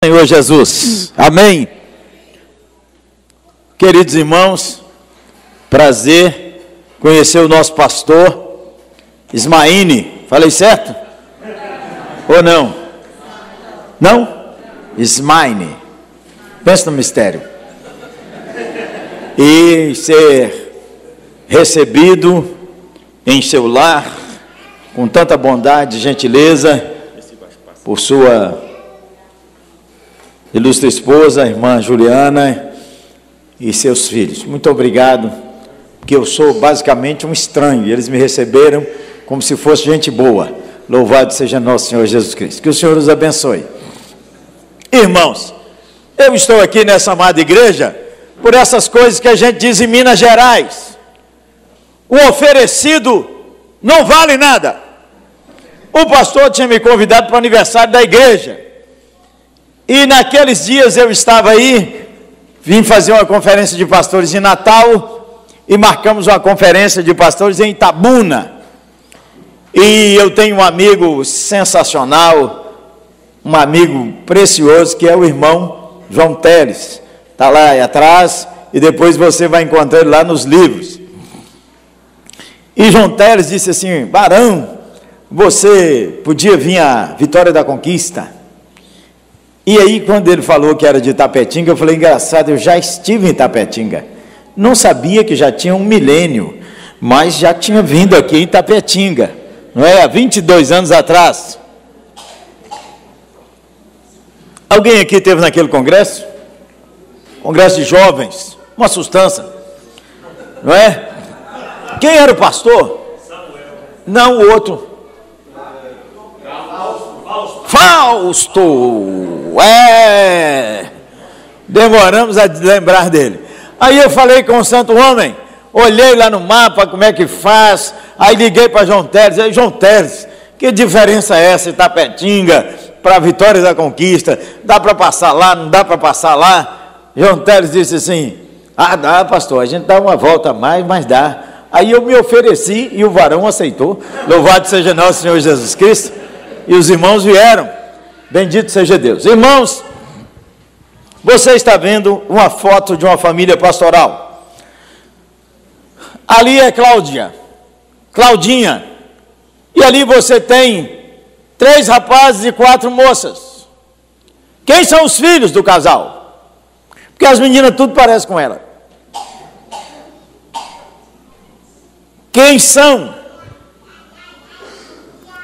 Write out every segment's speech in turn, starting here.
Senhor Jesus, amém. Queridos irmãos, prazer conhecer o nosso pastor Ismaine. Falei certo? Ou não? Não? Ismaine. Pensa no mistério. E ser recebido em seu lar com tanta bondade e gentileza por sua ilustre esposa, a irmã Juliana e seus filhos. Muito obrigado, porque eu sou basicamente um estranho, e eles me receberam como se fosse gente boa. Louvado seja nosso Senhor Jesus Cristo. Que o Senhor os abençoe. Irmãos, eu estou aqui nessa amada igreja por essas coisas que a gente diz em Minas Gerais. O oferecido não vale nada. O pastor tinha me convidado para o aniversário da igreja. E naqueles dias eu estava aí, vim fazer uma conferência de pastores em Natal, e marcamos uma conferência de pastores em Itabuna. E eu tenho um amigo sensacional, um amigo precioso, que é o irmão João Teles. Está lá atrás, e depois você vai encontrar ele lá nos livros. E João Teles disse assim: Barão, você podia vir à Vitória da Conquista? E aí, quando ele falou que era de Itapetinga, eu falei: engraçado, eu já estive em Itapetinga. Não sabia que já tinha 1 milênio, mas já tinha vindo aqui em Itapetinga, não é? Há 22 anos atrás. Alguém aqui esteve naquele congresso? Congresso de jovens, uma sustância, não é? Quem era o pastor? Não, o outro. Fausto. Demoramos a lembrar dele. Aí eu falei com o santo homem, olhei lá no mapa como é que faz, aí liguei para João Teles. Aí, João Teles, que diferença é essa, Itapetinga para a Vitória da Conquista? Dá para passar lá, não dá para passar lá? João Teles disse assim: ah, dá, pastor, a gente dá uma volta a mais, mas dá. Aí eu me ofereci e o varão aceitou. Louvado seja nosso Senhor Jesus Cristo. E os irmãos vieram. Bendito seja Deus. Irmãos, você está vendo uma foto de uma família pastoral. Ali é Claudinha. E ali você tem 3 rapazes e 4 moças. Quem são os filhos do casal? Porque as meninas tudo parecem com ela. Quem são?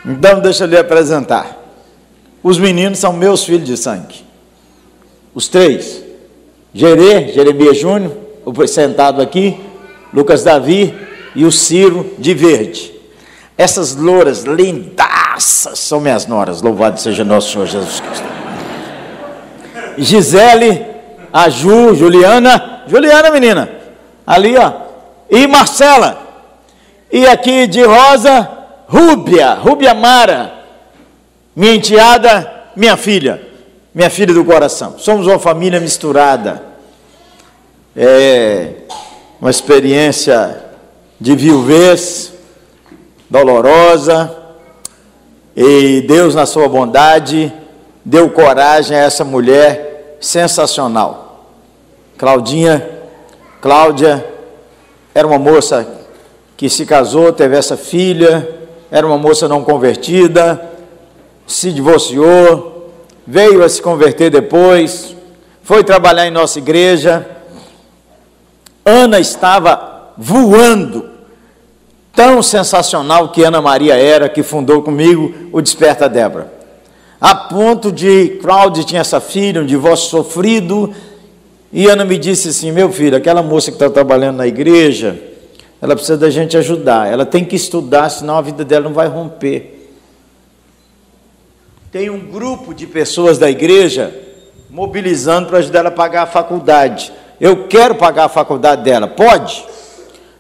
Então deixa eu lhe apresentar. Os meninos são meus filhos de sangue. Os 3. Jeremias Júnior, sentado aqui, Lucas Davi e o Ciro de verde. Essas louras lindaças são minhas noras, louvado seja nosso Senhor Jesus Cristo. Gisele, a Juliana, menina, ali ó, e Marcela. E aqui de rosa, Rúbia Mara, minha enteada, minha filha do coração. Somos uma família misturada. É uma experiência de viuvez dolorosa, e Deus, na sua bondade, deu coragem a essa mulher sensacional. Cláudia era uma moça que se casou, teve essa filha, era uma moça não convertida, se divorciou, veio a se converter depois, foi trabalhar em nossa igreja. Ana estava voando, tão sensacional que Ana Maria era, que fundou comigo o Desperta Débora, a ponto de Cláudia tinha essa filha, um divórcio sofrido, e Ana me disse assim: meu filho, aquela moça que está trabalhando na igreja, ela precisa da gente ajudar, ela tem que estudar, senão a vida dela não vai romper. Tem um grupo de pessoas da igreja mobilizando para ajudar ela a pagar a faculdade. Eu quero pagar a faculdade dela, pode?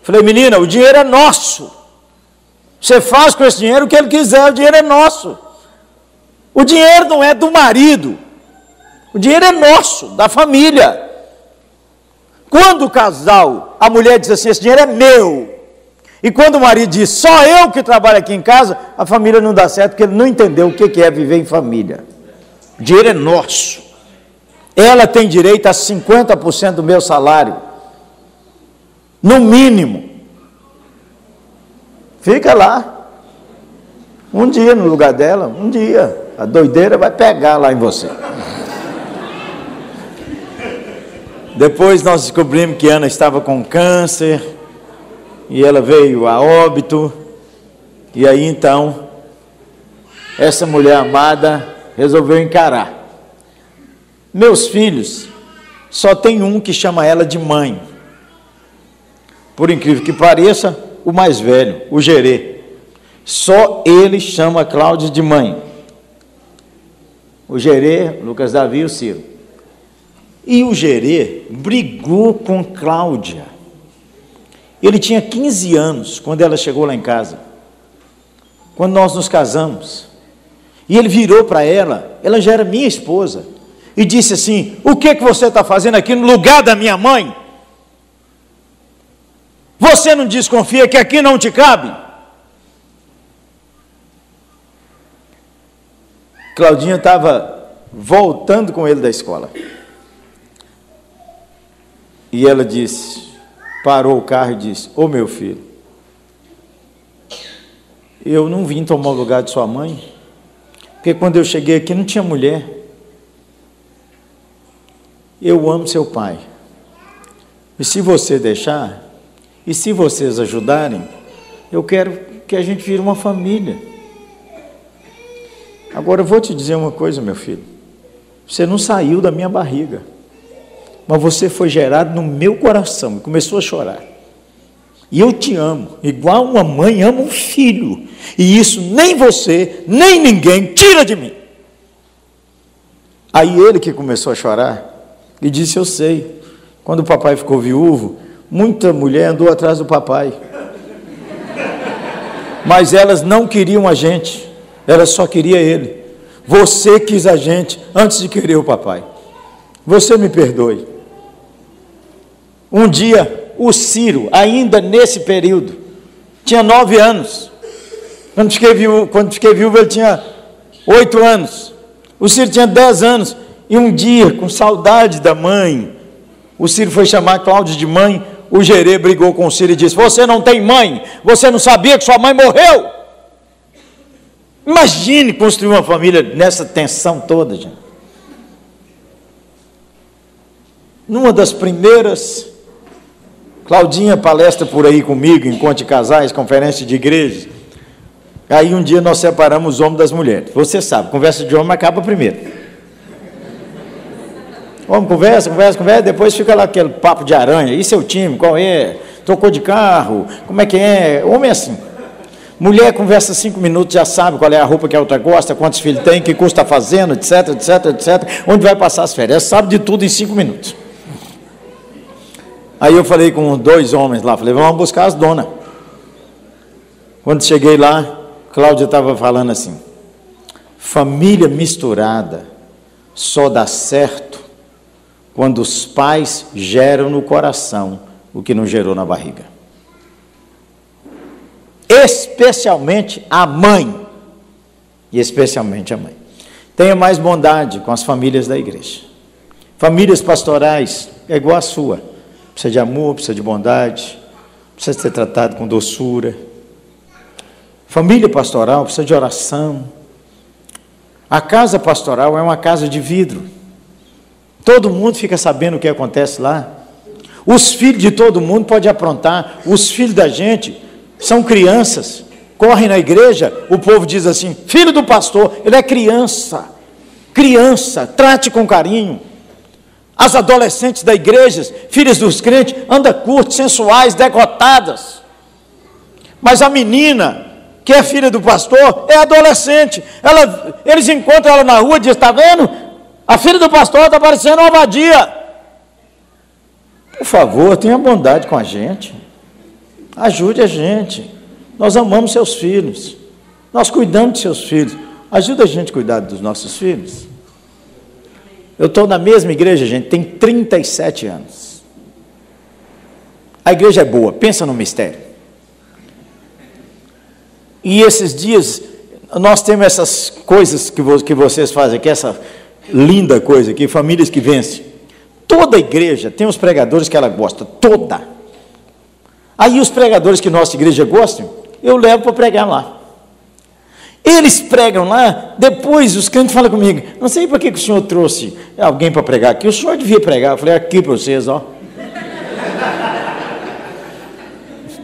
Falei: menina, o dinheiro é nosso. Você faz com esse dinheiro o que ele quiser, o dinheiro é nosso. O dinheiro não é do marido, o dinheiro é nosso, da família. Quando o casal, a mulher diz assim: esse dinheiro é meu, e quando o marido diz: só eu que trabalho aqui em casa, a família não dá certo, porque ele não entendeu o que é viver em família. O dinheiro é nosso. ela tem direito a 50% do meu salário, no mínimo. Fica lá, um dia no lugar dela, um dia, a doideira vai pegar lá em você. Depois nós descobrimos que Ana estava com câncer, e ela veio a óbito, e aí então, essa mulher amada resolveu encarar. Meus filhos, só tem um que chama ela de mãe. Por incrível que pareça, o mais velho, o Gerê. Só ele chama a Cláudia de mãe. O Gerê, Lucas Davi e o Ciro. E o Gerê brigou com Cláudia. Ele tinha 15 anos quando ela chegou lá em casa. Quando nós nos casamos. E ele virou para ela já era minha esposa, e disse assim: o que você está fazendo aqui no lugar da minha mãe? Você não desconfia que aqui não te cabe? Claudinha estava voltando com ele da escola. E ela disse, parou o carro e disse: ô meu filho, eu não vim tomar o lugar de sua mãe, porque quando eu cheguei aqui não tinha mulher. Eu amo seu pai. E se você deixar, e se vocês ajudarem, eu quero que a gente vire uma família. Agora eu vou te dizer uma coisa, meu filho. Você não saiu da minha barriga, mas você foi gerado no meu coração e começou a chorar. E eu te amo, igual uma mãe ama um filho. E isso nem você, nem ninguém tira de mim. Aí ele que começou a chorar e disse: eu sei, quando o papai ficou viúvo, muita mulher andou atrás do papai. Mas elas não queriam a gente, elas só queriam ele. Você quis a gente antes de querer o papai. Você me perdoe. Um dia, o Ciro, ainda nesse período, tinha 9 anos. Quando fiquei viúvo, ele tinha 8 anos. O Ciro tinha 10 anos. E um dia, com saudade da mãe, o Ciro foi chamar a Cláudia de mãe. O Gerê brigou com o Ciro e disse: você não tem mãe? Você não sabia que sua mãe morreu? Imagine construir uma família nessa tensão toda, gente. Numa das primeiras, Claudinha palestra por aí comigo, encontro de casais, conferência de igrejas. Aí um dia nós separamos os homens das mulheres. Você sabe, conversa de homem acaba primeiro. Homem conversa, depois fica lá aquele papo de aranha. E seu time, qual é? Trocou de carro? Como é que é? Homem é assim. Mulher conversa 5 minutos, já sabe qual é a roupa que a outra gosta, quantos filhos tem, que custa fazendo, etc, etc, etc. Onde vai passar as férias? Sabe de tudo em 5 minutos. Aí eu falei com 2 homens lá, falei: vamos buscar as donas. Quando cheguei lá, Cláudia estava falando assim: família misturada só dá certo quando os pais geram no coração o que não gerou na barriga. Especialmente a mãe. E especialmente a mãe. Tenha mais bondade com as famílias da igreja. Famílias pastorais é igual a sua. Precisa de amor, precisa de bondade, precisa ser tratado com doçura. Família pastoral precisa de oração. A casa pastoral é uma casa de vidro. Todo mundo fica sabendo o que acontece lá. Os filhos de todo mundo podem aprontar. Os filhos da gente são crianças. Correm na igreja, o povo diz assim: filho do pastor, ele é criança. Criança, trate com carinho. As adolescentes da igreja, filhas dos crentes, andam curtas, sensuais, decotadas. Mas a menina, que é filha do pastor, é adolescente. Eles encontram ela na rua e dizem: está vendo? A filha do pastor está parecendo uma vadia. Por favor, tenha bondade com a gente. Ajude a gente. Nós amamos seus filhos. Nós cuidamos de seus filhos. Ajuda a gente a cuidar dos nossos filhos. Eu estou na mesma igreja, gente, tem 37 anos. A igreja é boa, pensa no mistério. E esses dias, nós temos essas coisas que vocês fazem aqui, linda coisa aqui, famílias que vencem. Toda igreja tem os pregadores que ela gosta, toda. Aí os pregadores que nossa igreja gosta, eu levo para pregar lá. Eles pregam lá, depois os crentes falam comigo, não sei por que o senhor trouxe alguém para pregar aqui, o senhor devia pregar. Eu falei, aqui para vocês, ó.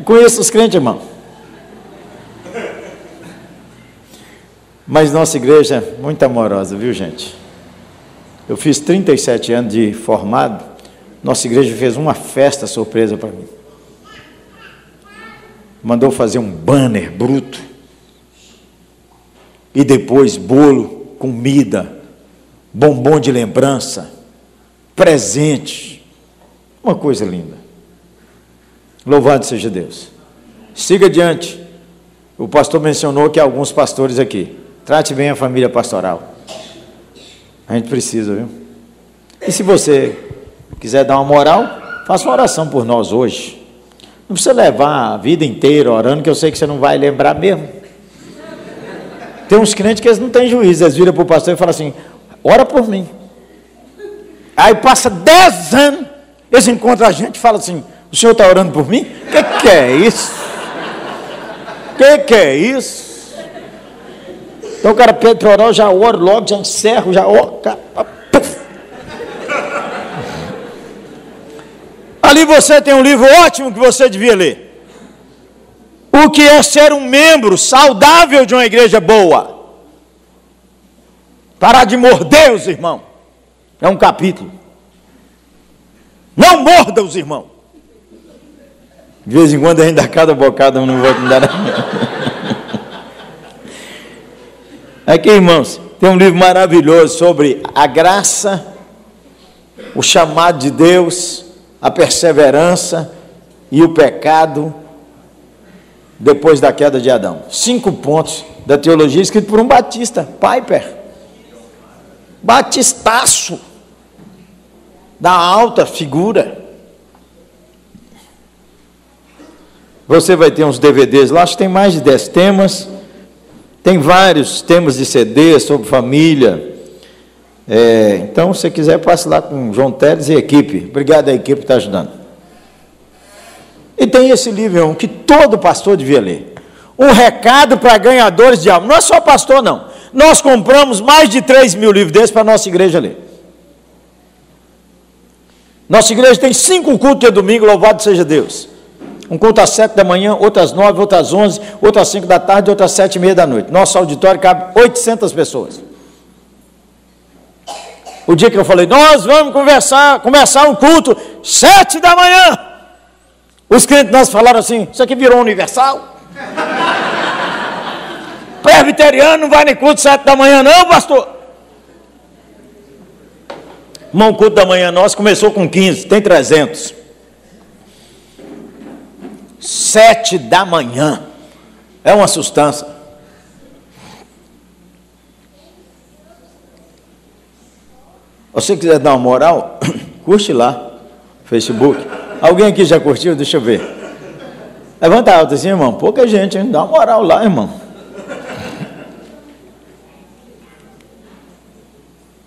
Conheço os crentes, irmão. Mas nossa igreja é muito amorosa, viu, gente? Eu fiz 37 anos de formado, nossa igreja fez uma festa surpresa para mim. Mandou fazer um banner bruto. E depois bolo, comida, bombom de lembrança, presente. Uma coisa linda. Louvado seja Deus. Siga adiante. O pastor mencionou que há alguns pastores aqui. Trate bem a família pastoral. A gente precisa, viu? E se você quiser dar uma moral, faça uma oração por nós hoje. Não precisa levar a vida inteira orando, que eu sei que você não vai lembrar mesmo. Tem uns crentes que eles não têm juízo, eles viram para o pastor e falam assim, ora por mim. Aí passa 10 anos, eles encontram a gente e falam assim, o senhor está orando por mim? O que é isso? O que é isso? Então o cara pede para orar, eu já oro logo, já encerro, já oro. Ali você tem um livro ótimo que você devia ler. O que é ser um membro saudável de uma igreja boa? Parar de morder os irmãos. É um capítulo. Não morda os irmãos. De vez em quando a gente dá cada bocada, eu não vou dar nada. Aqui, irmãos, tem um livro maravilhoso sobre a graça, o chamado de Deus, a perseverança e o pecado depois da queda de Adão. 5 pontos da teologia, escrito por um batista, Piper. Batistaço, da alta figura. Você vai ter uns DVDs lá, acho que tem mais de 10 temas. Tem vários temas de CD sobre família. Então, se você quiser, passe lá com João Teles e a equipe. Obrigado à equipe que está ajudando. E tem esse livro que todo pastor devia ler. Um recado para ganhadores de alma. Não é só pastor, não. Nós compramos mais de 3.000 livros desses para a nossa igreja ler. Nossa igreja tem 5 cultos de domingo, louvado seja Deus. Um culto às 7 da manhã, outro às 9, outro às 11, outro às 5 da tarde, outro às 7:30 da noite. Nosso auditório cabe 800 pessoas. O dia que eu falei, nós vamos começar um culto 7 da manhã. Os crentes nós falaram assim, isso aqui virou universal? Presbiteriano não vai nem culto 7 da manhã não, pastor? Irmão, o culto da manhã nosso começou com 15, tem 300. 7 da manhã. É uma sustância. Se você quiser dar uma moral, curte lá, Facebook. Alguém aqui já curtiu? Deixa eu ver. Levanta alto assim, irmão. Pouca gente, hein? Dá uma moral lá, irmão.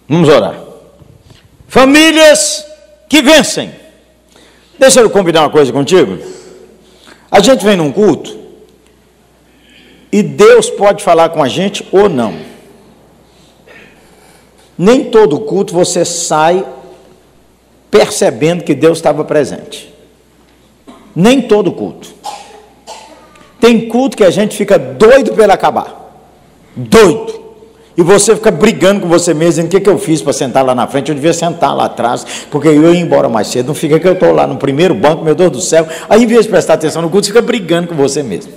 Vamos orar. Famílias que vencem. Deixa eu combinar uma coisa contigo. A gente vem num culto e Deus pode falar com a gente ou não. Nem todo culto você sai percebendo que Deus estava presente. Nem todo culto. Tem culto que a gente fica doido para ele acabar. Doido. E você fica brigando com você mesmo, dizendo, o que eu fiz para sentar lá na frente? Eu devia sentar lá atrás, porque eu ia embora mais cedo. Não fica que eu estou lá no primeiro banco, meu Deus do céu. Aí, em vez de prestar atenção no culto, você fica brigando com você mesmo.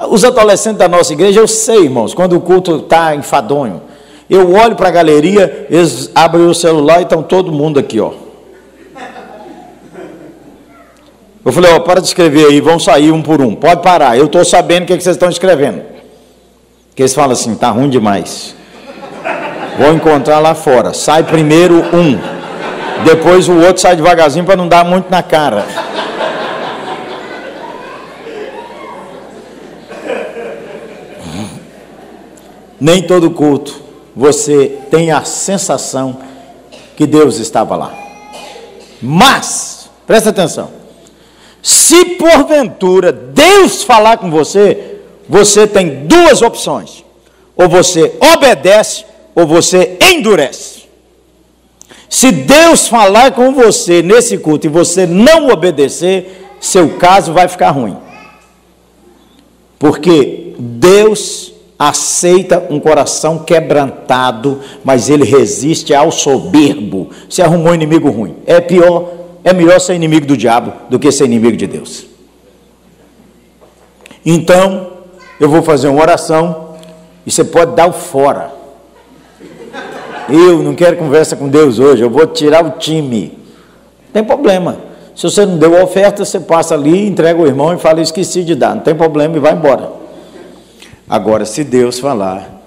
Os adolescentes da nossa igreja, eu sei, irmãos, quando o culto está enfadonho, eu olho para a galeria, eles abrem o celular e estão todo mundo aqui, ó. Eu falei, ó, para de escrever aí, vão sair um por um. Pode parar, eu estou sabendo o que vocês estão escrevendo. Que eles falam assim, tá ruim demais. Vou encontrar lá fora. Sai primeiro um. Depois o outro sai devagarzinho para não dar muito na cara. Nem todo culto você tem a sensação que Deus estava lá. Mas, presta atenção, se porventura Deus falar com você, você tem duas opções: ou você obedece, ou você endurece. Se Deus falar com você nesse culto e você não obedecer, seu caso vai ficar ruim. Porque Deus aceita um coração quebrantado, mas Ele resiste ao soberbo. Você arrumou um inimigo ruim. É melhor ser inimigo do diabo do que ser inimigo de Deus. Então, eu vou fazer uma oração e você pode dar o fora. Eu não quero conversa com Deus hoje, eu vou tirar o time. Não tem problema. Se você não deu a oferta, você passa ali, entrega o irmão e fala: esqueci de dar. Não tem problema, e vai embora. Agora, se Deus falar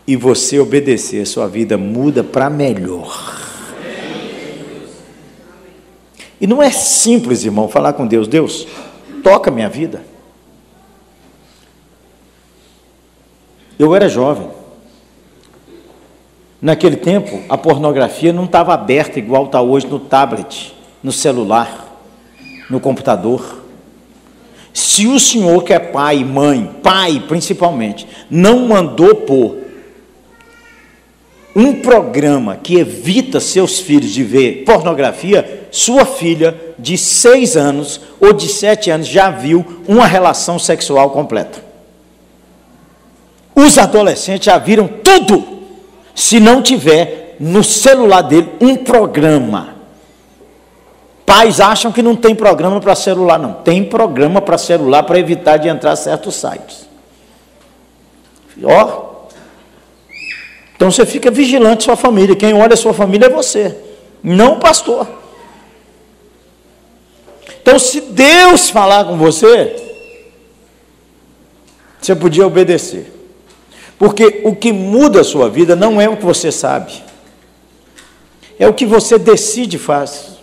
e você obedecer, sua vida muda para melhor. E não é simples, irmão, falar com Deus: Deus, toca minha vida. Eu era jovem. Naquele tempo, a pornografia não estava aberta igual está hoje no tablet, no celular, no computador. Se o senhor que é pai, mãe, pai principalmente, não mandou pôr um programa que evita seus filhos de ver pornografia, sua filha de 6 anos ou de 7 anos já viu uma relação sexual completa. Os adolescentes já viram tudo, se não tiver no celular dele um programa. Pais acham que não tem programa para celular, não. Tem programa para celular para evitar de entrar certos sites. Então você fica vigilante sua família. Quem olha a sua família é você, não o pastor. Então, se Deus falar com você, você podia obedecer. Porque o que muda a sua vida não é o que você sabe, é o que você decide e faz.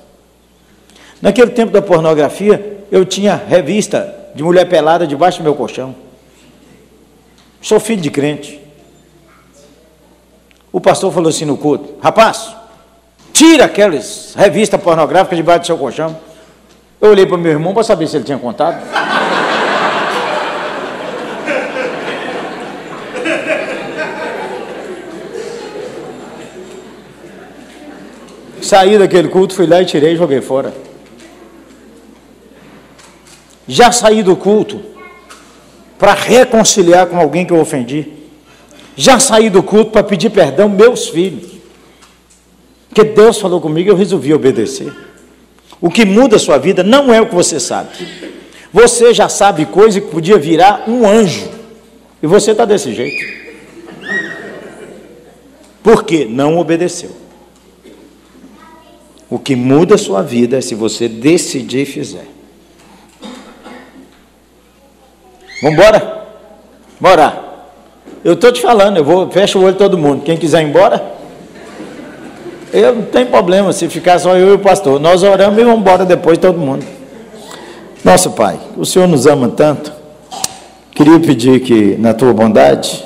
Naquele tempo da pornografia, eu tinha revista de mulher pelada debaixo do meu colchão. Sou filho de crente. O pastor falou assim no culto: rapaz, tira aquelas revistas pornográficas debaixo do seu colchão. Eu olhei para o meu irmão para saber se ele tinha contado. Saí daquele culto, fui lá e tirei e joguei fora. Já saí do culto para reconciliar com alguém que eu ofendi. Já saí do culto para pedir perdão aos meus filhos. Porque Deus falou comigo e eu resolvi obedecer. O que muda a sua vida não é o que você sabe. Você já sabe coisa que podia virar um anjo. E você está desse jeito. Por quê? Não obedeceu. O que muda a sua vida é se você decidir e fizer. Vamos embora? Bora. Eu estou te falando, fecho o olho de todo mundo. Quem quiser ir embora, eu não tenho problema se ficar só eu e o pastor. Nós oramos e vamos embora depois todo mundo. Nosso Pai, o Senhor nos ama tanto. Queria pedir que, na tua bondade,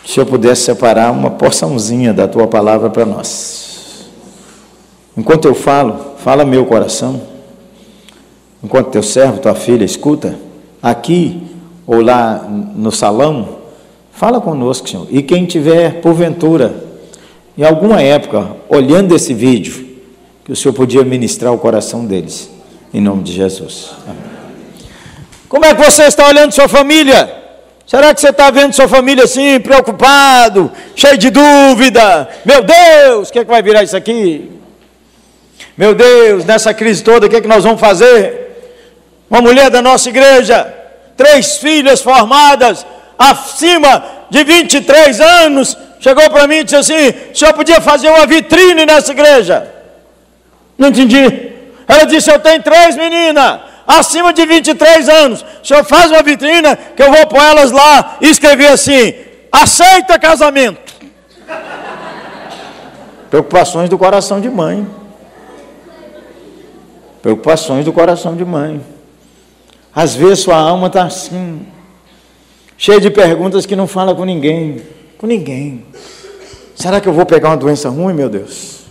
o Senhor pudesse separar uma porçãozinha da tua palavra para nós. Enquanto eu falo, fala meu coração. Enquanto teu servo, tua filha, escuta, aqui ou lá no salão, fala conosco, Senhor. E quem tiver, porventura, em alguma época, olhando esse vídeo, que o Senhor podia ministrar o coração deles, em nome de Jesus. Amém. Como é que você está olhando sua família? Será que você está vendo sua família assim, preocupado, cheio de dúvida? Meu Deus, o que é que vai virar isso aqui? Meu Deus, nessa crise toda, o que é que nós vamos fazer? Uma mulher da nossa igreja, 3 filhas formadas, acima de 23 anos, chegou para mim e disse assim: o senhor podia fazer uma vitrine nessa igreja? Não entendi. Ela disse: eu tenho 3 meninas, acima de 23 anos, o senhor faz uma vitrine que eu vou pôr elas lá e escrever assim: aceita casamento. Preocupações do coração de mãe. Preocupações do coração de mãe. Às vezes sua alma está assim, cheia de perguntas que não fala com ninguém. Com ninguém. Será que eu vou pegar uma doença ruim, meu Deus?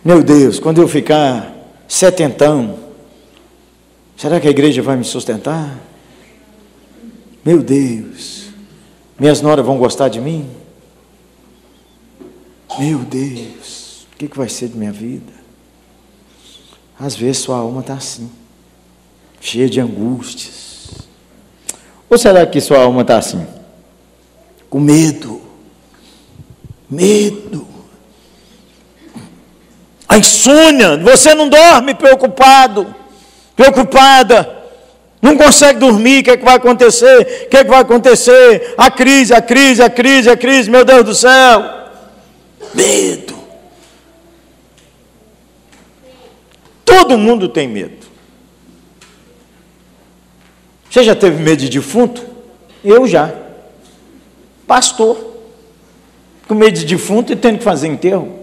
Meu Deus, quando eu ficar setentão, será que a igreja vai me sustentar? Meu Deus, minhas noras vão gostar de mim? Meu Deus, o que vai ser de minha vida? Às vezes sua alma está assim, cheia de angústias. Ou será que sua alma está assim? Com medo. Medo. A insônia, você não dorme preocupado, preocupada, não consegue dormir, o que é que vai acontecer? O que é que vai acontecer? A crise, meu Deus do céu. Medo. Todo mundo tem medo. Você já teve medo de defunto? Eu já. Pastor. Com medo de defunto e tendo que fazer enterro.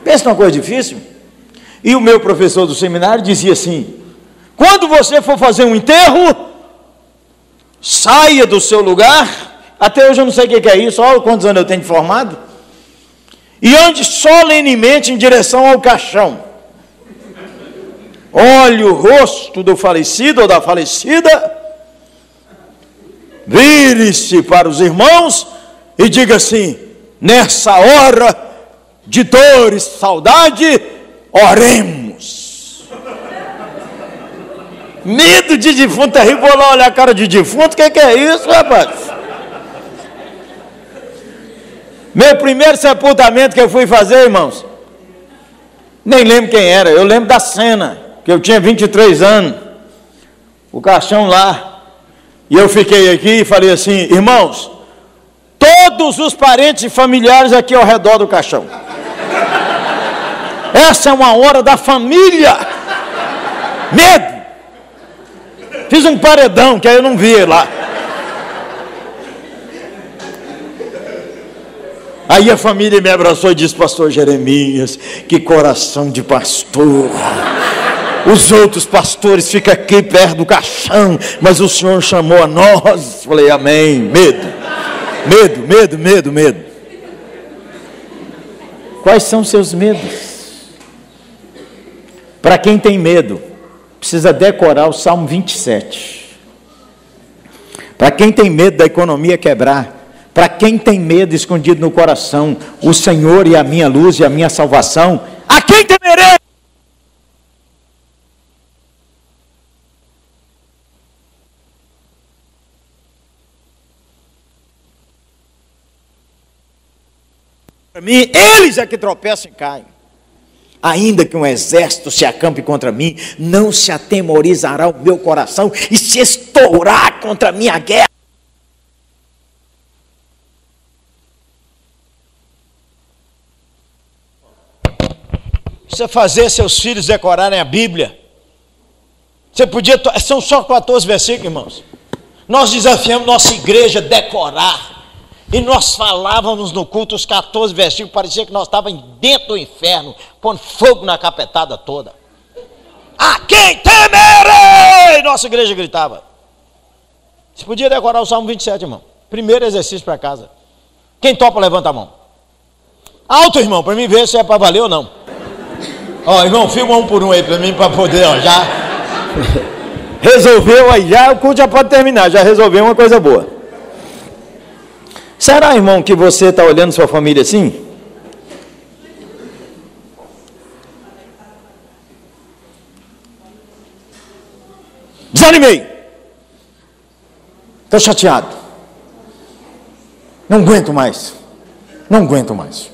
Pensa numa coisa difícil. E o meu professor do seminário dizia assim: quando você for fazer um enterro, saia do seu lugar. Até hoje eu não sei o que é isso, olha quantos anos eu tenho de formado. E ande solenemente em direção ao caixão. Olhe o rosto do falecido ou da falecida, vire-se para os irmãos e diga assim: nessa hora de dor e saudade, oremos. Medo de defunto terrível. Vou lá olhar a cara de defunto, o que é isso, rapaz? Meu primeiro sepultamento que eu fui fazer, irmãos, nem lembro quem era, eu lembro da cena, que eu tinha 23 anos, o caixão lá, e eu fiquei aqui e falei assim: irmãos, todos os parentes e familiares aqui ao redor do caixão. Essa é uma hora da família. Medo. Fiz um paredão, que aí eu não vi lá. Aí a família me abraçou e disse: pastor Jeremias, que coração de pastor. Os outros pastores ficam aqui perto do caixão, mas o Senhor chamou a nós. Falei: amém. Medo. Quais são os seus medos? Para quem tem medo, precisa decorar o Salmo 27. Para quem tem medo da economia quebrar, para quem tem medo escondido no coração, o Senhor é a minha luz e a minha salvação, a quem temerei? Para mim, eles é que tropeçam e caem. Ainda que um exército se acampe contra mim, não se atemorizará o meu coração, e se estourar contra a minha guerra, você fazer seus filhos decorarem a Bíblia. Você podia, são só 14 versículos, irmãos. Nós desafiamos nossa igreja a decorar. E nós falávamos no culto os 14 versículos, parecia que nós estávamos dentro do inferno, pondo fogo na capetada toda. A quem temerei? Nossa igreja gritava. Você podia decorar o Salmo 27, irmão. Primeiro exercício para casa. Quem topa, levanta a mão. Alto, irmão, para mim ver se é para valer ou não. Ó, irmão, filma um por um aí para mim, para poder, ó, já. Resolveu aí, já o culto já pode terminar, já resolveu uma coisa boa. Será, irmão, que você está olhando sua família assim? Desanimei. Estou chateado. Não aguento mais. Não aguento mais.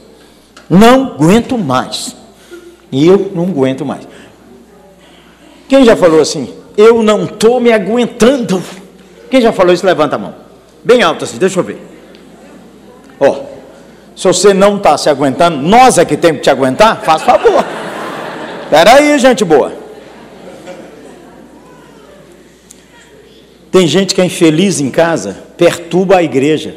Não aguento mais. E eu não aguento mais. Quem já falou assim? Eu não estou me aguentando. Quem já falou isso, levanta a mão. Bem alto assim, deixa eu ver. Ó, se você não está se aguentando, nós é que temos que te aguentar, faz favor. Espera aí, gente boa. Tem gente que é infeliz em casa, perturba a igreja.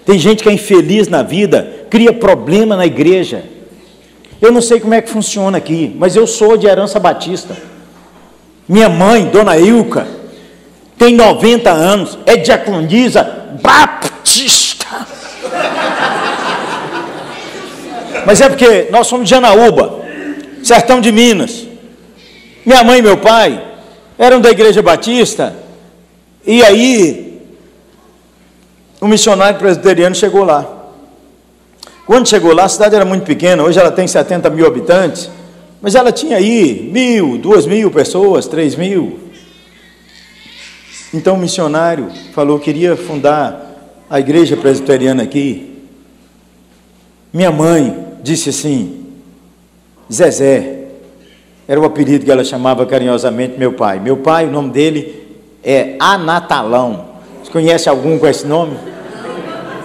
Tem gente que é infeliz na vida, cria problema na igreja. Eu não sei como é que funciona aqui, mas eu sou de herança batista. Minha mãe, dona Ilka, tem 90 anos, é diaconisa batista. Batista. Mas é porque nós somos de Anaúba, sertão de Minas. Minha mãe e meu pai eram da Igreja Batista, e aí um missionário presbiteriano chegou lá. Quando chegou lá, a cidade era muito pequena, hoje ela tem 70 mil habitantes, mas ela tinha aí 1.000, 2.000 pessoas, 3.000. Então o missionário falou que queria fundar a igreja presbiteriana aqui. Minha mãe disse assim, Zezé, era o apelido que ela chamava carinhosamente meu pai. Meu pai, o nome dele é Anatalão. Você conhece algum com esse nome?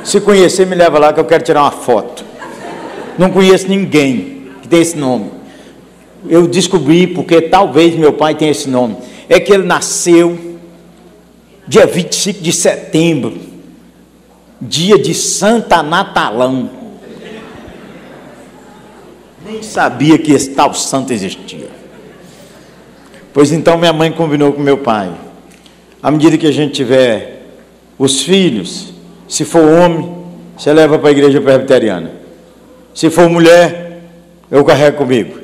Se conhecer, me leva lá que eu quero tirar uma foto. Não conheço ninguém que tem esse nome. Eu descobri porque talvez meu pai tenha esse nome. É que ele nasceu dia 25 de setembro, dia de Santa Natalão. Nem sabia que esse tal santo existia. Pois então minha mãe combinou com meu pai. À medida que a gente tiver os filhos, se for homem, você leva para a igreja presbiteriana. Se for mulher, eu carrego comigo.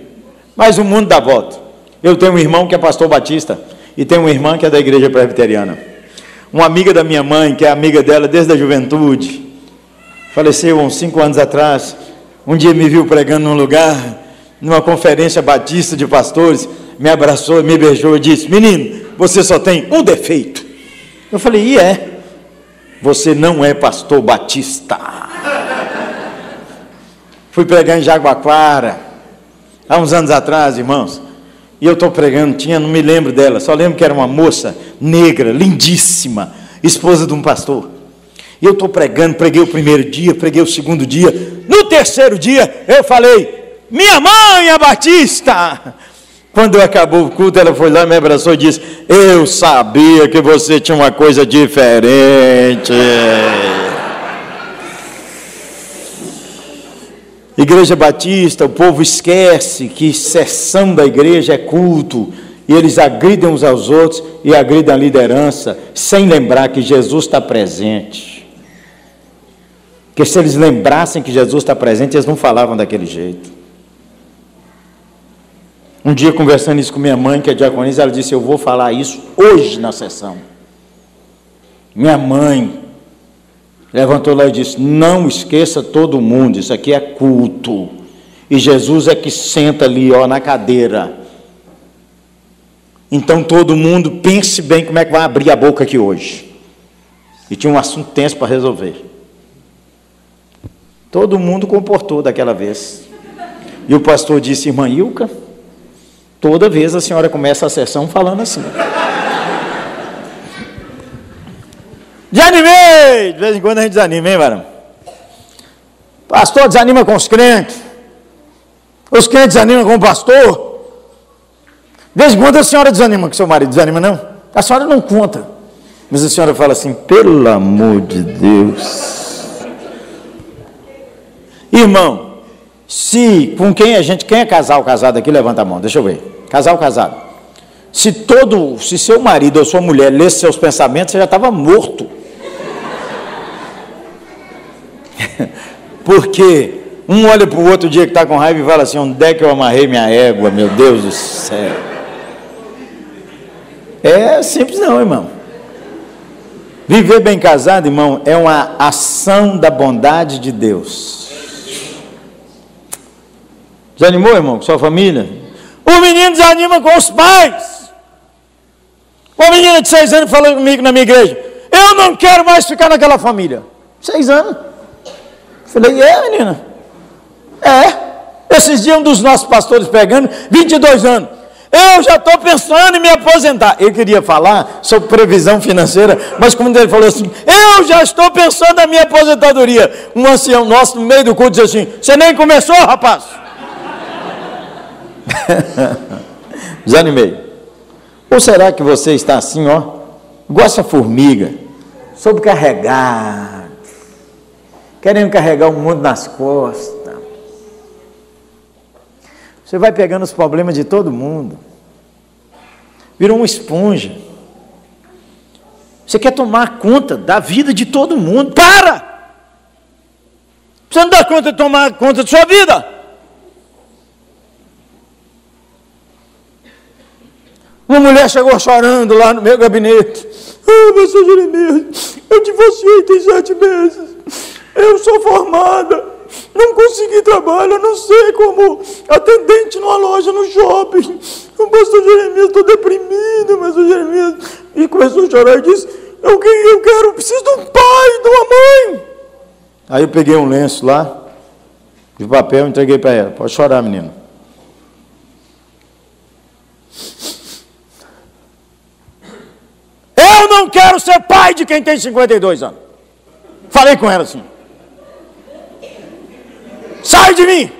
Mas o mundo dá volta. Eu tenho um irmão que é pastor batista e tenho uma irmã que é da igreja presbiteriana. Uma amiga da minha mãe, que é amiga dela desde a juventude, faleceu há uns 5 anos atrás. Um dia me viu pregando num lugar, numa conferência batista de pastores, me abraçou, me beijou e disse, menino, você só tem um defeito. Eu falei, e é? Você não é pastor batista. Fui pregar em Jaguaquara, há uns anos atrás, irmãos, e eu estou pregando, não me lembro dela, só lembro que era uma moça negra, lindíssima, esposa de um pastor. E eu estou pregando, preguei o primeiro dia, preguei o segundo dia, no terceiro dia eu falei, minha mãe é batista. Quando acabou o culto, ela foi lá, me abraçou e disse, eu sabia que você tinha uma coisa diferente. Igreja Batista, o povo esquece que sessão da igreja é culto, e eles agridem uns aos outros e agridem a liderança, sem lembrar que Jesus está presente. Porque se eles lembrassem que Jesus está presente, eles não falavam daquele jeito. Um dia, conversando isso com minha mãe, que é diaconisa, ela disse, eu vou falar isso hoje na sessão. Minha mãe levantou lá e disse, não esqueça todo mundo, isso aqui é culto, e Jesus é que senta ali, ó, na cadeira. Então todo mundo pense bem como é que vai abrir a boca aqui hoje. E tinha um assunto tenso para resolver. Todo mundo comportou daquela vez. E o pastor disse, irmã Ilka, toda vez a senhora começa a sessão falando assim. Desanimei! De vez em quando a gente desanima, hein, varão? Pastor desanima com os crentes. Os crentes desanimam com o pastor. De vez em quando a senhora desanima com seu marido. Desanima não? A senhora não conta. Mas a senhora fala assim, pelo amor de Deus. Irmão, quem é casado aqui, levanta a mão, deixa eu ver. Casado. Se seu marido ou sua mulher lesse seus pensamentos, você já estava morto. Porque um olha para o outro dia que está com raiva e fala assim, onde é que eu amarrei minha égua, meu Deus do céu. É simples não, irmão. Viver bem casado, irmão, é uma ação da bondade de Deus. Desanimou, irmão, com sua família? O menino desanima com os pais. Uma menina de 6 anos falou comigo na minha igreja, eu não quero mais ficar naquela família. 6 anos. Falei, menina? Esses dias um dos nossos pastores pegando, 22 anos. Eu já estou pensando em me aposentar. Eu queria falar sobre previsão financeira, mas como ele falou assim, eu já estou pensando na minha aposentadoria. Um ancião nosso no meio do culto disse assim, você nem começou, rapaz? Desanimei. Ou será que você está assim, igual essa formiga, sobrecarregado, querendo carregar o mundo nas costas? Você vai pegando os problemas de todo mundo, virou uma esponja. Você quer tomar conta da vida de todo mundo. Para! Você não dá conta de tomar conta de sua vida. Uma mulher chegou chorando lá no meu gabinete. Pastor Jeremias, eu divorciei tem 7 meses. Eu sou formada. Não consegui trabalho, eu não sei como atendente numa loja no shopping. O pastor Jeremias, estou deprimido, pastor Jeremias. E começou a chorar e disse, eu preciso de um pai, de uma mãe. Aí eu peguei um lenço lá, de papel, e entreguei para ela. Pode chorar, menina. Eu não quero ser pai de quem tem 52 anos. Falei com ela assim. Sai de mim.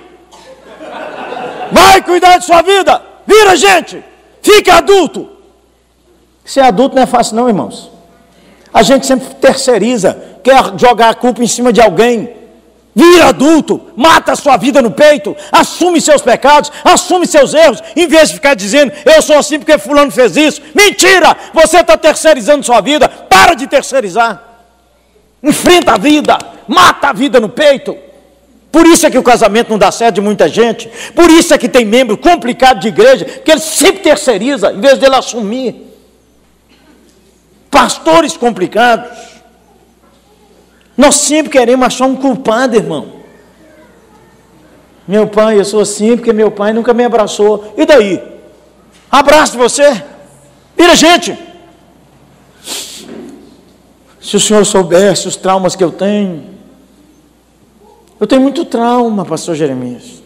Vai cuidar de sua vida. Vira gente. Fica adulto. Ser adulto não é fácil não, irmãos. A gente sempre terceiriza. Quer jogar a culpa em cima de alguém. Vira adulto. Mata a sua vida no peito. Assume seus pecados. Assume seus erros. Em vez de ficar dizendo, eu sou assim porque fulano fez isso. Mentira. Você está terceirizando sua vida. Para de terceirizar. Enfrenta a vida. Mata a vida no peito. Por isso é que o casamento não dá certo de muita gente. Por isso é que tem membro complicado de igreja, que ele sempre terceiriza, em vez dele assumir. Pastores complicados. Nós sempre queremos achar um culpado, irmão. Meu pai, eu sou assim porque meu pai nunca me abraçou. E daí? Abraço você. Vira gente. Se o senhor soubesse os traumas que eu tenho. Eu tenho muito trauma, pastor Jeremias.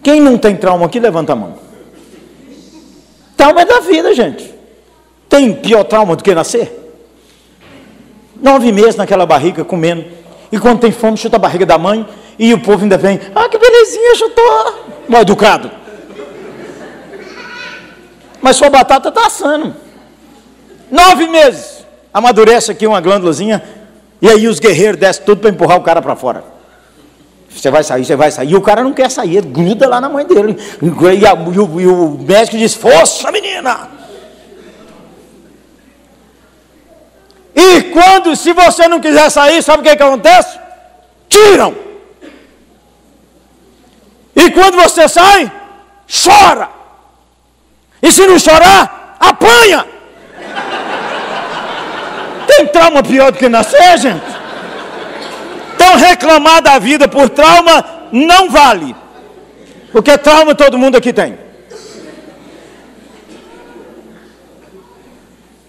Quem não tem trauma aqui, levanta a mão. Trauma é da vida, gente. Tem pior trauma do que nascer? 9 meses naquela barriga, comendo. E quando tem fome, chuta a barriga da mãe. E o povo ainda vem, que belezinha, chutou. Mal educado. Mas sua batata está assando. 9 meses. Amadurece aqui uma glândulazinha. E aí os guerreiros descem tudo para empurrar o cara para fora. Você vai sair, você vai sair. E o cara não quer sair, ele gruda lá na mãe dele. E o médico diz, força menina! E quando, se você não quiser sair, sabe o que acontece? Tiram! E quando você sai, chora! E se não chorar, apanha! Tem trauma pior do que nascer, gente? Então reclamar da vida por trauma não vale. Porque trauma todo mundo aqui tem.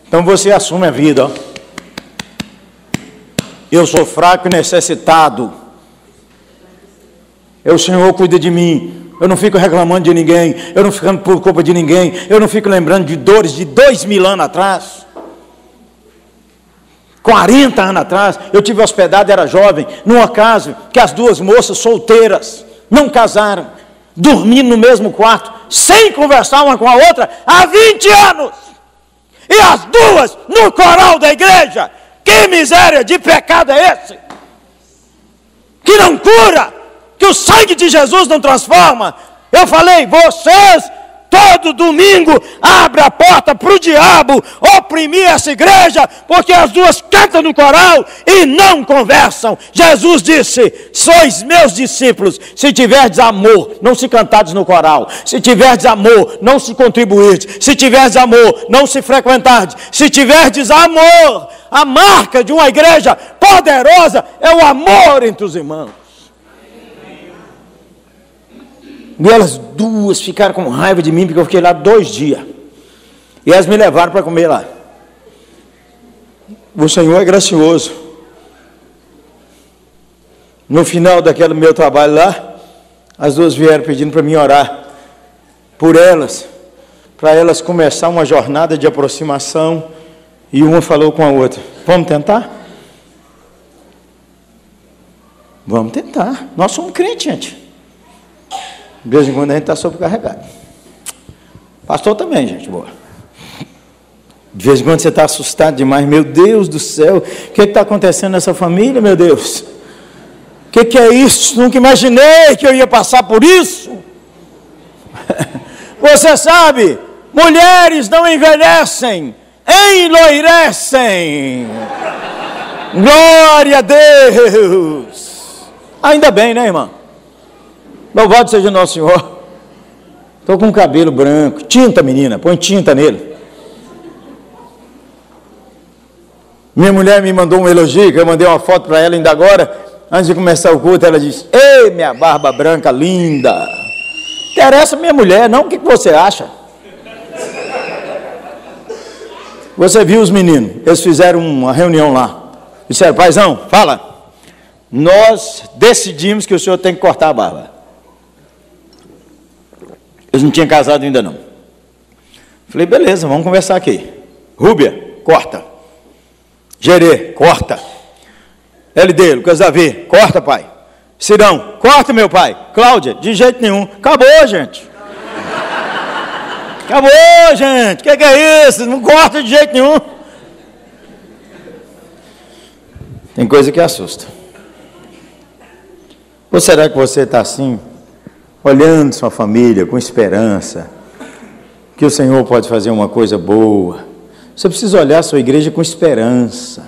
Então você assume a vida. Ó. Eu sou fraco e necessitado. O Senhor cuida de mim. Eu não fico reclamando de ninguém. Eu não fico por culpa de ninguém. Eu não fico lembrando de dores de 2000 anos atrás. 40 anos atrás, eu tive hospedado, era jovem, numa casa que as 2 moças solteiras não casaram, dormindo no mesmo quarto, sem conversar uma com a outra, há 20 anos. E as 2 no coral da igreja. Que miséria de pecado é esse? Que não cura, que o sangue de Jesus não transforma. Eu falei, vocês... Todo domingo abre a porta para o diabo oprimir essa igreja, porque as 2 cantam no coral e não conversam. Jesus disse, sois meus discípulos, se tiverdes amor, não se cantardes no coral. Se tiverdes amor, não se contribuirdes. Se tiverdes amor, não se frequentardes. Se tiverdes amor, a marca de uma igreja poderosa é o amor entre os irmãos. E elas 2 ficaram com raiva de mim, porque eu fiquei lá 2 dias. E elas me levaram para comer lá. O Senhor é gracioso. No final daquele meu trabalho lá, as 2 vieram pedindo para mim orar por elas, para elas começar uma jornada de aproximação. E uma falou com a outra, vamos tentar? Vamos tentar. Nós somos crentes, gente. De vez em quando a gente está sobrecarregado. Pastor também, gente boa. De vez em quando você está assustado demais. Meu Deus do céu, o que está acontecendo nessa família, meu Deus? O que é isso? Nunca imaginei que eu ia passar por isso. Você sabe, mulheres não envelhecem enloirecem. Glória a Deus. Ainda bem, né, irmão? Louvado seja nosso Senhor. Estou com o cabelo branco. Tinta, menina, põe tinta nele. Minha mulher me mandou um elogio, que eu mandei uma foto para ela ainda agora. Antes de começar o culto, ela disse: ei, minha barba branca linda. Interessa minha mulher, não o que você acha. Você viu os meninos, eles fizeram uma reunião lá. Disseram: paizão, fala. Nós decidimos que o senhor tem que cortar a barba. Eles não tinham casado ainda não. Falei: beleza, vamos conversar aqui. Rúbia, corta. Gerê, corta. LD, Lucas Davi, corta, pai. Cirão, corta, meu pai. Cláudia, de jeito nenhum. Acabou, gente. Acabou, gente. O que é isso? Não corta de jeito nenhum. Tem coisa que assusta. Ou será que você está assim, olhando sua família com esperança, que o Senhor pode fazer uma coisa boa? Você precisa olhar a sua igreja com esperança.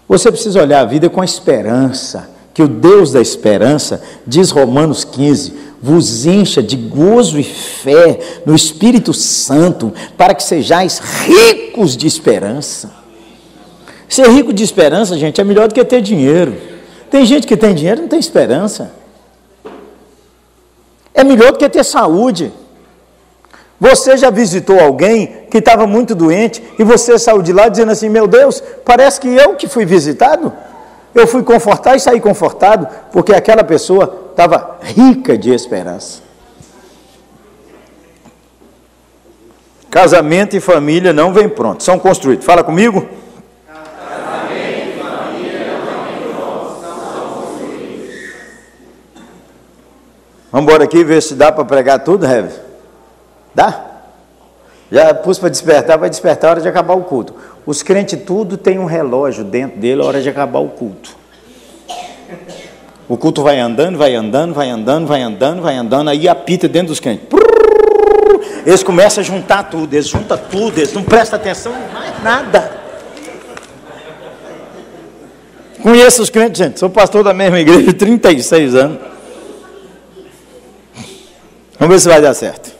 Você precisa olhar a vida com a esperança, que o Deus da esperança, diz Romanos 15, vos encha de gozo e fé no Espírito Santo, para que sejais ricos de esperança. Ser rico de esperança, gente, é melhor do que ter dinheiro. Tem gente que tem dinheiro e não tem esperança. É melhor do que ter saúde. Você já visitou alguém que estava muito doente e você saiu de lá dizendo assim: meu Deus, parece que eu que fui visitado? Eu fui confortar e saí confortado, porque aquela pessoa estava rica de esperança. Casamento e família não vêm prontos, são construídos. Fala comigo. Casamento e família não vêm prontos, são construídos. Vamos embora aqui ver se dá para pregar tudo, Heavy. Dá? Já pus para despertar, vai despertar a hora de acabar o culto. Os crentes tudo tem um relógio dentro dele a hora de acabar o culto. O culto vai andando, vai andando, vai andando, vai andando, vai andando, aí apita dentro dos crentes. Eles começam a juntar tudo, eles juntam tudo, eles não prestam atenção em mais nada. Conheço os crentes, gente, sou pastor da mesma igreja de 36 anos. Vamos ver se vai dar certo.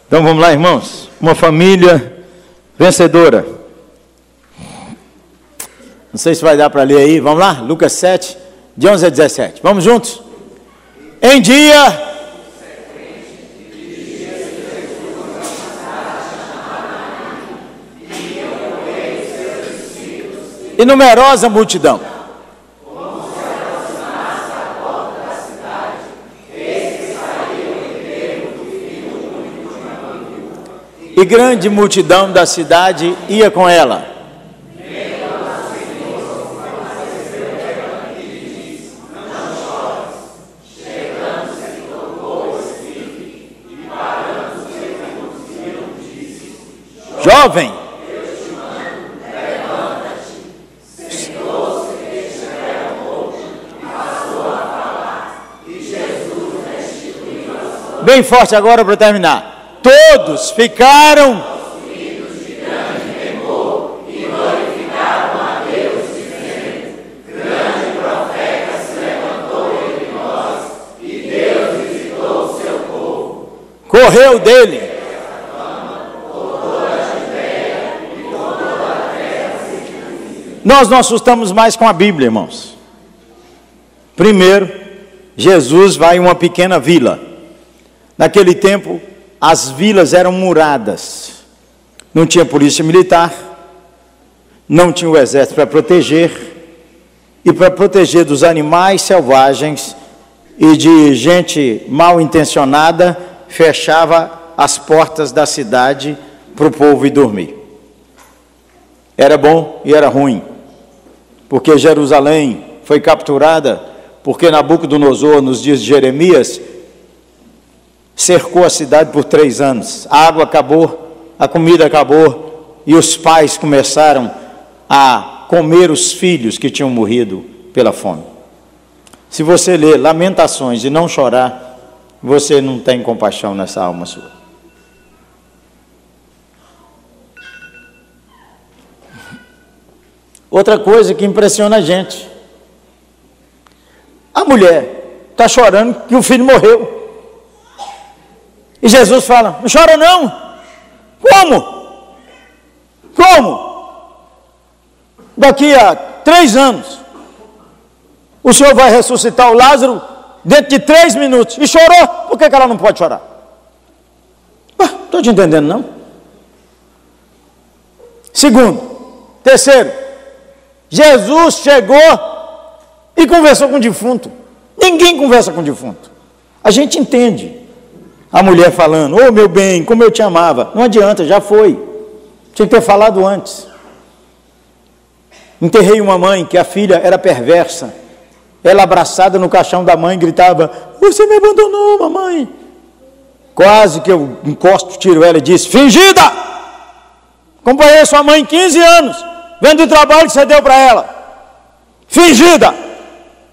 Então vamos lá, irmãos. Uma família vencedora. Não sei se vai dar para ler aí. Vamos lá, Lucas 7, de 11 a 17. Vamos juntos? Em dia... e numerosa multidão. E grande multidão da cidade ia com ela. Jovem, bem forte agora para terminar. Todos ficaram de grande temor e glorificavam a Deus, dizendo: grande profeta se levantou entre nós e Deus visitou o seu povo. Correu dele. Nós não assustamos mais com a Bíblia, irmãos. Primeiro, Jesus vai em uma pequena vila. Naquele tempo, as vilas eram muradas, não tinha polícia militar, não tinha o exército para proteger, e para proteger dos animais selvagens e de gente mal intencionada, fechava as portas da cidade para o povo ir dormir. Era bom e era ruim, porque Jerusalém foi capturada, porque Nabucodonosor, nos dias de Jeremias, cercou a cidade por 3 anos. A água acabou, a comida acabou, e os pais começaram a comer os filhos que tinham morrido pela fome. Se você ler Lamentações e não chorar, você não tem compaixão nessa alma sua. Outra coisa que impressiona a gente: a mulher está chorando que o filho morreu. E Jesus fala: não chora não. Como? Daqui a 3 anos, o Senhor vai ressuscitar o Lázaro dentro de 3 minutos. E chorou? Por que ela não pode chorar? Estou te entendendo, não? Segundo, terceiro, Jesus chegou e conversou com o defunto. Ninguém conversa com o defunto. A gente entende a mulher falando: ô meu bem, como eu te amava. Não adianta, já foi. Tinha que ter falado antes. Enterrei uma mãe que a filha era perversa. Ela abraçada no caixão da mãe gritava: você me abandonou, mamãe. Quase que eu encosto, tiro ela e disse: fingida! Acompanhei sua mãe 15 anos, vendo o trabalho que você deu para ela. Fingida!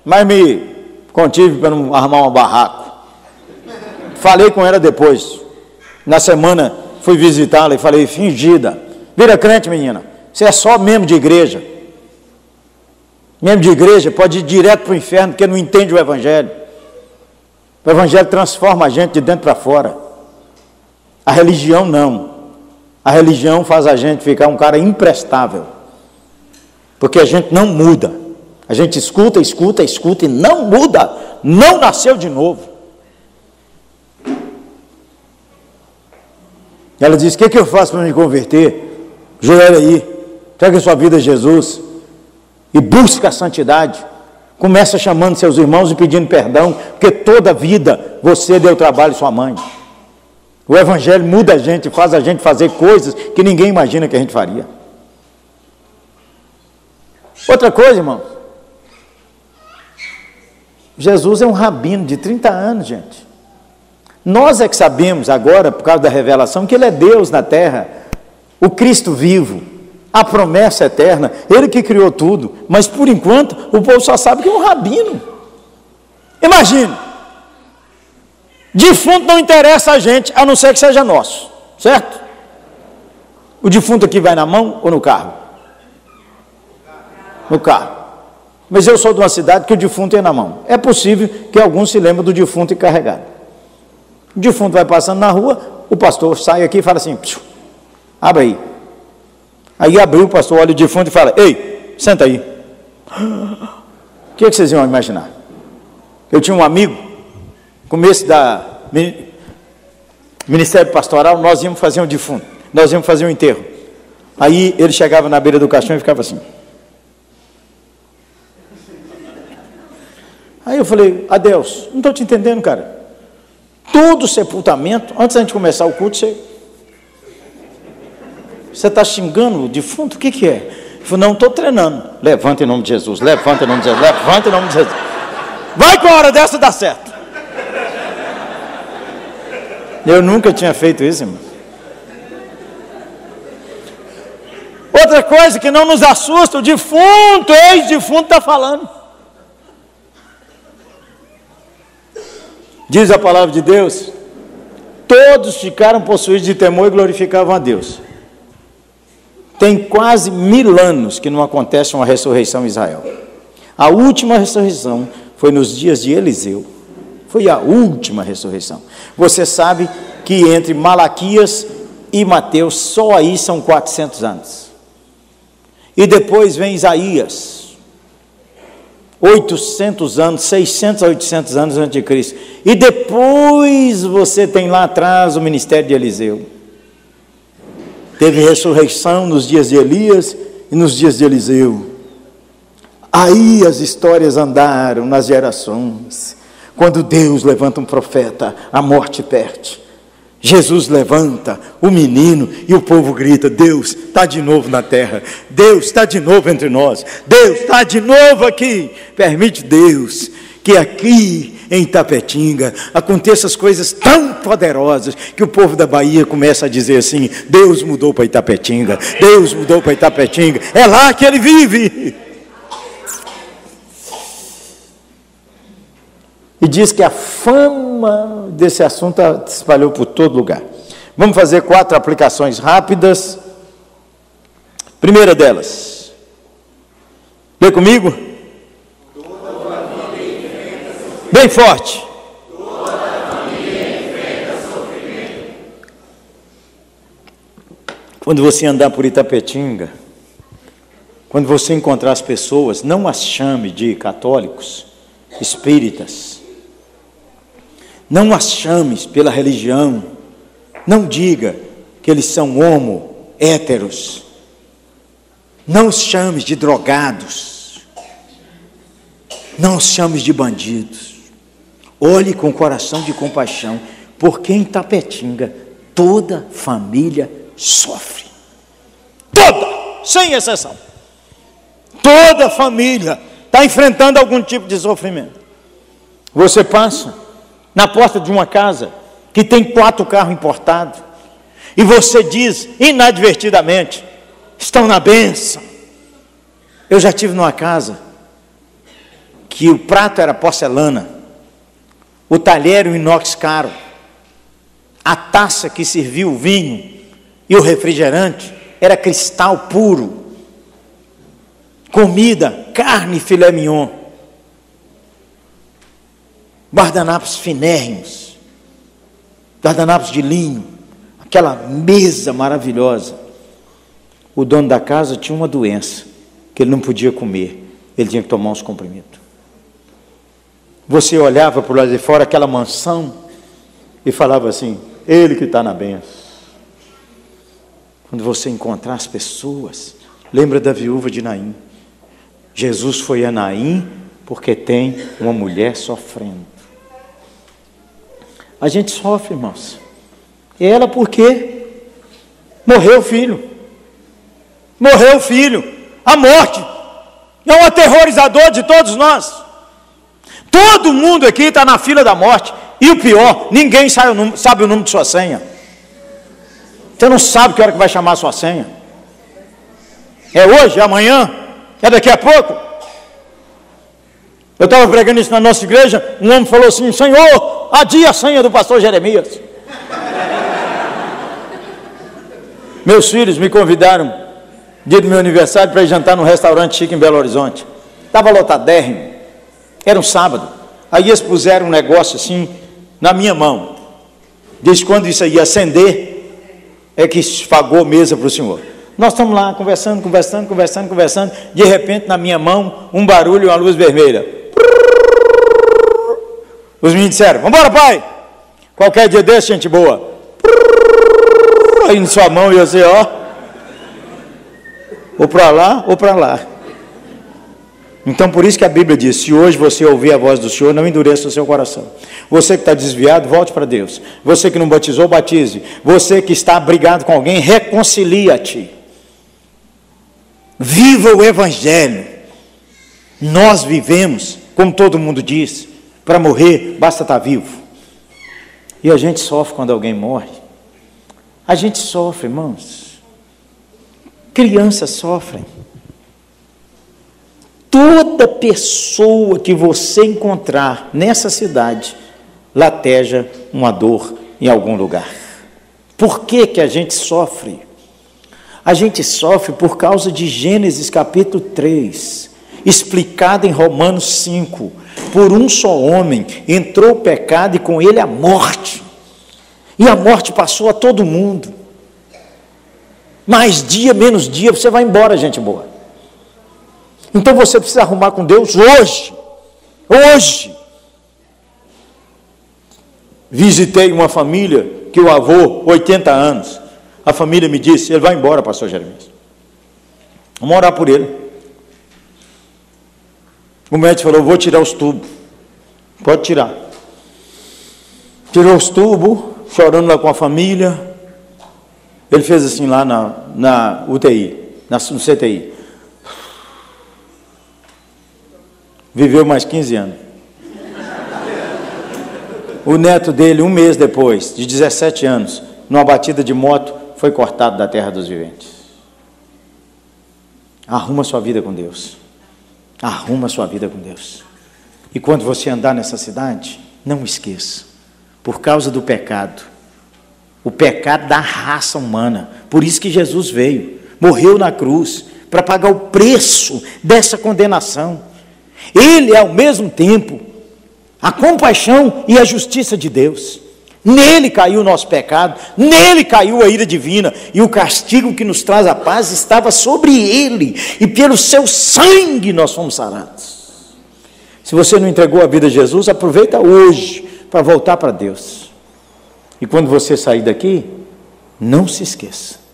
Mas me contive para não armar um barraco. Falei com ela depois. Na semana fui visitá-la e falei: fingida. Vira crente, menina. Você é só membro de igreja. Membro de igreja pode ir direto para o inferno porque não entende o Evangelho. O Evangelho transforma a gente de dentro para fora. A religião não. A religião faz a gente ficar um cara imprestável. Porque a gente não muda. A gente escuta e não muda. Não nasceu de novo. Ela diz: o que eu faço para me converter? Joelha aí, entrega a sua vida a Jesus e busca a santidade. Começa chamando seus irmãos e pedindo perdão, porque toda a vida você deu trabalho à sua mãe. O Evangelho muda a gente, faz a gente fazer coisas que ninguém imagina que a gente faria. Outra coisa, irmão, Jesus é um rabino de 30 anos, gente. Nós é que sabemos agora, por causa da revelação, que Ele é Deus na terra, o Cristo vivo, a promessa eterna, Ele que criou tudo. Mas por enquanto, o povo só sabe que é um rabino. Imagine, defunto não interessa a gente, a não ser que seja nosso, certo? O defunto aqui vai na mão ou no carro? No carro. Mas eu sou de uma cidade que o defunto é na mão. É possível que alguns se lembrem do defunto e carregado. O defunto vai passando na rua, o pastor sai aqui e fala assim: abre aí. Aí abriu, o pastor olha o defunto e fala: ei, senta aí. O que vocês iam imaginar? Eu tinha um amigo, começo da Ministério Pastoral, nós íamos fazer um defunto, nós íamos fazer um enterro. Aí ele chegava na beira do caixão e ficava assim. Aí eu falei: Adeus, não estou te entendendo, cara. Todo sepultamento, antes da gente começar o culto, você está xingando o defunto? O que é? Ele falou: não, estou treinando. Levanta em nome de Jesus, levanta em nome de Jesus, levanta em nome de Jesus. Vai com a hora dessa dar certo. Eu nunca tinha feito isso, irmão. Outra coisa que não nos assusta, o defunto, ex-defunto está falando. Diz a palavra de Deus: todos ficaram possuídos de temor e glorificavam a Deus. Tem quase 1000 anos que não acontece uma ressurreição em Israel. A última ressurreição foi nos dias de Eliseu. Foi a última ressurreição. Você sabe que entre Malaquias e Mateus, só aí são 400 anos. E depois vem Isaías, 800 anos, 600 a 800 anos antes de Cristo. E depois você tem lá atrás o ministério de Eliseu. Teve ressurreição nos dias de Elias e nos dias de Eliseu. Aí as histórias andaram nas gerações. Quando Deus levanta um profeta, a morte perde. Jesus levanta o menino e o povo grita: Deus está de novo na terra, Deus está de novo entre nós, Deus está de novo aqui. Permite Deus que aqui em Itapetinga aconteçam as coisas tão poderosas que o povo da Bahia começa a dizer assim: Deus mudou para Itapetinga, Deus mudou para Itapetinga, é lá que Ele vive. E diz que a fama desse assunto se espalhou por todo lugar. Vamos fazer 4 aplicações rápidas. Primeira delas: Lê comigo. Bem forte. Quando você andar por Itapetinga, quando você encontrar as pessoas, não as chame de católicos, espíritas. Não as chames pela religião. Não diga que eles são héteros. Não os chames de drogados. Não os chames de bandidos. Olhe com coração de compaixão, porque em Itapetinga toda família sofre. Toda, sem exceção. Toda família está enfrentando algum tipo de sofrimento. Você passa na porta de uma casa que tem 4 carros importados e você diz inadvertidamente: estão na bênção. Eu já tive numa casa que o prato era porcelana, o talher um inox caro, a taça que serviu o vinho e o refrigerante era cristal puro. Comida, carne, filé mignon, guardanapos finérrimos, guardanapos de linho, aquela mesa maravilhosa. O dono da casa tinha uma doença que ele não podia comer, ele tinha que tomar uns comprimidos. Você olhava para o lado de fora, aquela mansão, e falava assim: ele que está na bênção. Quando você encontrar as pessoas, lembra da viúva de Naim. Jesus foi a Naim porque tem uma mulher sofrendo. A gente sofre, irmãos. Ela porque morreu o filho. Morreu o filho. A morte é um aterrorizador de todos nós. Todo mundo aqui está na fila da morte. E o pior, ninguém sabe o número de sua senha. Você não sabe que hora que vai chamar a sua senha. É hoje, é amanhã, é daqui a pouco. Eu estava pregando isso na nossa igreja, um homem falou assim: Senhor, adia a senha do pastor Jeremias. Meus filhos me convidaram, dia do meu aniversário, para ir jantar num restaurante chique em Belo Horizonte. Estava lotadérrimo, era um sábado. Aí eles puseram um negócio assim na minha mão. Diz que quando isso aí ia acender, é que pagou a mesa para o senhor. Nós estamos lá conversando. De repente, na minha mão, um barulho e uma luz vermelha. Os meninos disseram: vamos embora, pai. Qualquer dia desse, gente boa. Aí em sua mão, e eu sei, ó. Ou para lá, ou para lá. Então, por isso que a Bíblia diz: se hoje você ouvir a voz do Senhor, não endureça o seu coração. Você que está desviado, volte para Deus. Você que não batizou, batize. Você que está brigado com alguém, reconcilia-te. Viva o Evangelho. Nós vivemos, como todo mundo diz, para morrer basta estar vivo. E a gente sofre quando alguém morre. A gente sofre, irmãos. Crianças sofrem. Toda pessoa que você encontrar nessa cidade lateja uma dor em algum lugar. Por que que a gente sofre? A gente sofre por causa de Gênesis capítulo 3, explicado em Romanos 5. Por um só homem entrou o pecado e com ele a morte. E a morte passou a todo mundo. Mais dia, menos dia, você vai embora, gente boa. Então você precisa arrumar com Deus hoje. Hoje. Visitei uma família que o avô, 80 anos, a família me disse: ele vai embora, pastor Jeremias. Vamos orar por ele. O médico falou: vou tirar os tubos. Pode tirar. Tirou os tubos, chorando lá com a família. Ele fez assim lá na UTI, no CTI. Viveu mais 15 anos. O neto dele, um mês depois, de 17 anos, numa batida de moto, foi cortado da terra dos viventes. Arruma sua vida com Deus. Arruma sua vida com Deus. E quando você andar nessa cidade, não esqueça, por causa do pecado, o pecado da raça humana, por isso que Jesus veio, morreu na cruz, para pagar o preço dessa condenação. Ele é ao mesmo tempo a compaixão e a justiça de Deus. Nele caiu o nosso pecado, nele caiu a ira divina, e o castigo que nos traz a paz estava sobre ele, e pelo seu sangue nós fomos sarados. Se você não entregou a vida a Jesus, aproveita hoje para voltar para Deus. E quando você sair daqui, não se esqueça,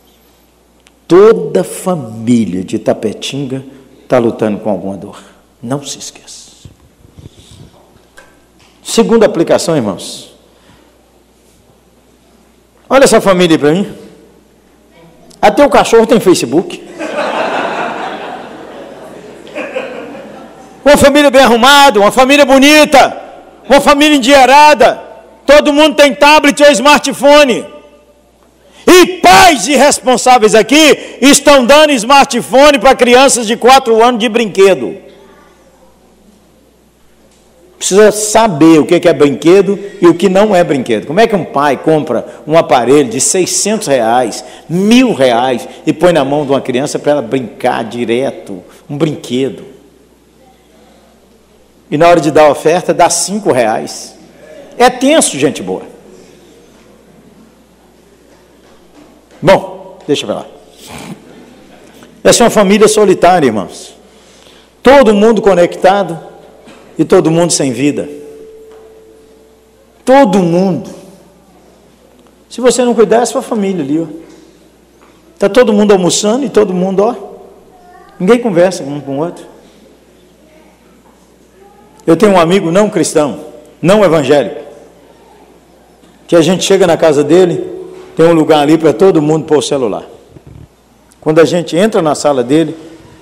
toda família de Tapetinga está lutando com alguma dor. Não se esqueça. Segunda aplicação, irmãos. Olha essa família aí para mim. Até o cachorro tem Facebook. Uma família bem arrumada, uma família bonita, uma família endinheirada. Todo mundo tem tablet ou smartphone. E pais irresponsáveis aqui estão dando smartphone para crianças de 4 anos de brinquedo. Precisa saber o que é brinquedo e o que não é brinquedo. Como é que um pai compra um aparelho de R$600, R$1.000 e põe na mão de uma criança para ela brincar direto, um brinquedo? E na hora de dar a oferta, dá R$5. É tenso, gente boa. Bom, deixa para lá. Essa é uma família solitária, irmãos. Todo mundo conectado e todo mundo sem vida. Todo mundo. Se você não cuidar, é a sua família ali, ó. Está todo mundo almoçando e todo mundo, ó. Ninguém conversa um com o outro. Eu tenho um amigo não cristão, não evangélico, que a gente chega na casa dele, tem um lugar ali para todo mundo pôr o celular. Quando a gente entra na sala dele,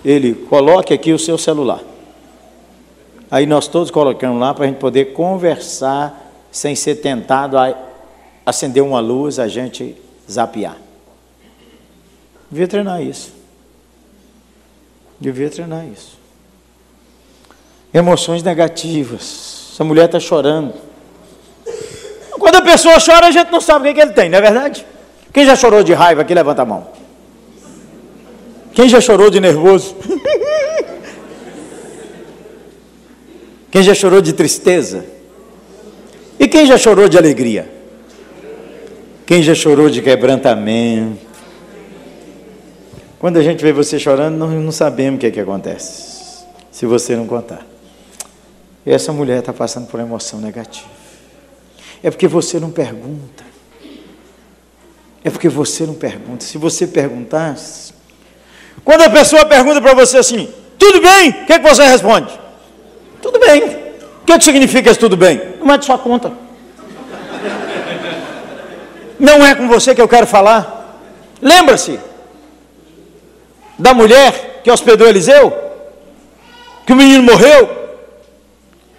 ele coloca aqui o seu celular. Aí nós todos colocamos lá para a gente poder conversar sem ser tentado a acender uma luz, a gente zapear. Devia treinar isso. Devia treinar isso. Emoções negativas. Essa mulher está chorando. Quando a pessoa chora, a gente não sabe o que ele tem, não é verdade? Quem já chorou de raiva aqui, levanta a mão. Quem já chorou de nervoso? Quem já chorou de tristeza? E quem já chorou de alegria? Quem já chorou de quebrantamento? Quando a gente vê você chorando, nós não sabemos o que é que acontece, se você não contar. E essa mulher está passando por uma emoção negativa. É porque você não pergunta. É porque você não pergunta. Se você perguntasse, quando a pessoa pergunta para você assim, tudo bem? O que é que você responde? Tudo bem. O que é que significa isso tudo bem? Não é de sua conta. Não é com você que eu quero falar. Lembra-se da mulher que hospedou Eliseu? Que o menino morreu?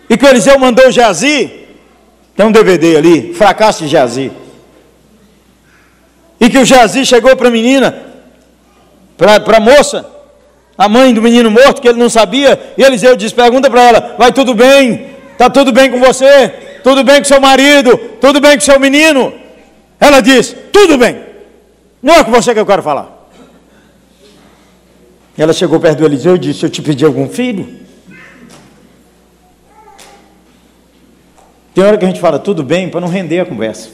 E que o Eliseu mandou o Geazi? Tem um DVD ali, Fracasso de Geazi. E que o Geazi chegou para a menina, para a moça, a mãe do menino morto, que ele não sabia, e Eliseu disse, pergunta para ela, vai tudo bem? Está tudo bem com você? Tudo bem com seu marido? Tudo bem com seu menino? Ela diz, tudo bem. Não é com você que eu quero falar. Ela chegou perto do Eliseu e disse, eu te pedi algum filho? Tem hora que a gente fala tudo bem para não render a conversa.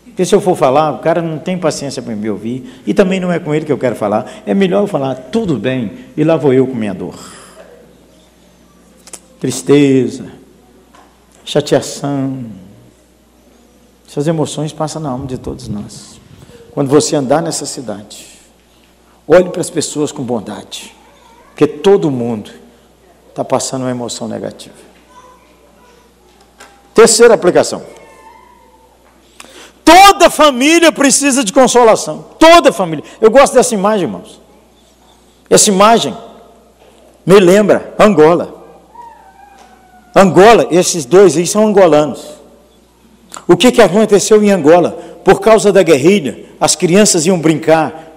Porque se eu for falar, o cara não tem paciência para me ouvir, e também não é com ele que eu quero falar. É melhor eu falar tudo bem, e lá vou eu com minha dor. Tristeza, chateação, essas emoções passam na alma de todos nós. Quando você andar nessa cidade, olhe para as pessoas com bondade, porque todo mundo está passando uma emoção negativa. Terceira aplicação. Toda família precisa de consolação. Toda família. Eu gosto dessa imagem, irmãos. Essa imagem me lembra Angola. Angola, esses dois aí são angolanos. O que aconteceu em Angola? Por causa da guerrilha, as crianças iam brincar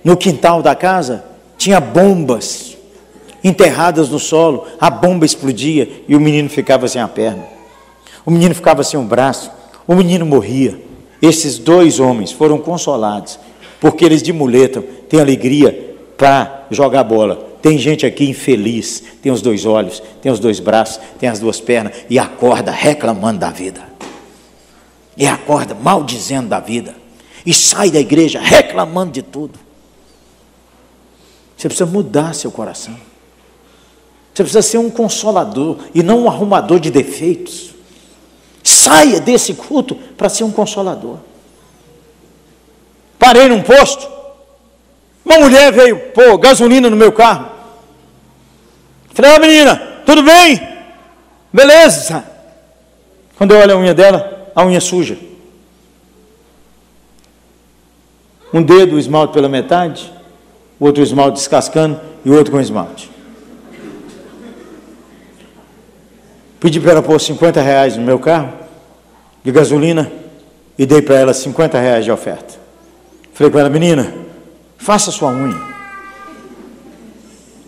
no quintal da casa, tinha bombas enterradas no solo, a bomba explodia e o menino ficava sem a perna. O menino ficava sem um braço, o menino morria. Esses dois homens foram consolados, porque eles de muleta têm alegria para jogar bola. Tem gente aqui infeliz, tem os 2 olhos, tem os 2 braços, tem as 2 pernas, e acorda reclamando da vida. E acorda maldizendo da vida. E sai da igreja reclamando de tudo. Você precisa mudar seu coração. Você precisa ser um consolador e não um arrumador de defeitos. Saia desse culto para ser um consolador. Parei num posto. Uma mulher veio pôr gasolina no meu carro. Falei, menina, tudo bem? Beleza. Quando eu olho a unha dela, a unha suja. Um dedo o esmalte pela metade, o outro esmalte descascando e o outro com esmalte. Pedi para ela pôr R$50 no meu carro, de gasolina, e dei para ela R$50 de oferta. Falei com ela, menina, faça sua unha.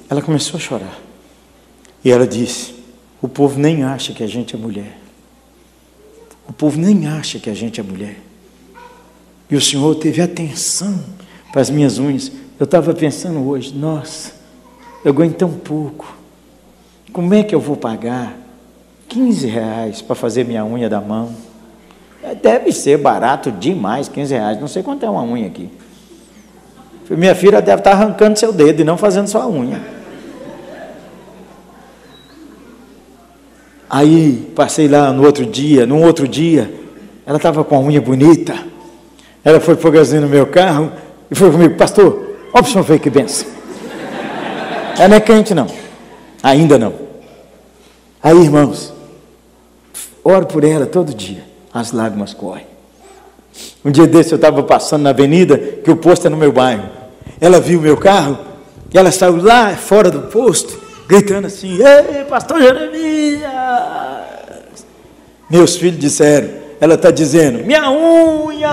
Ela começou a chorar. E ela disse, o povo nem acha que a gente é mulher. O povo nem acha que a gente é mulher. E o Senhor teve atenção para as minhas unhas. Eu estava pensando hoje, nossa, eu ganho tão pouco. Como é que eu vou pagar R$15 para fazer minha unha da mão? Deve ser barato demais, R$15. Não sei quanto é uma unha aqui. Minha filha deve estar arrancando seu dedo e não fazendo sua unha. Aí, passei lá no outro dia, ela estava com a unha bonita. Ela foi pôr gasolina no meu carro e foi comigo, pastor, ó, o senhor foi que benção. Ela não é crente não, ainda não. Aí, irmãos, oro por ela todo dia, as lágrimas correm. Um dia desse eu estava passando na avenida, que o posto é no meu bairro. Ela viu o meu carro, e ela saiu lá fora do posto, gritando assim, ei, pastor Jeremias! Meus filhos disseram, ela está dizendo, minha unha!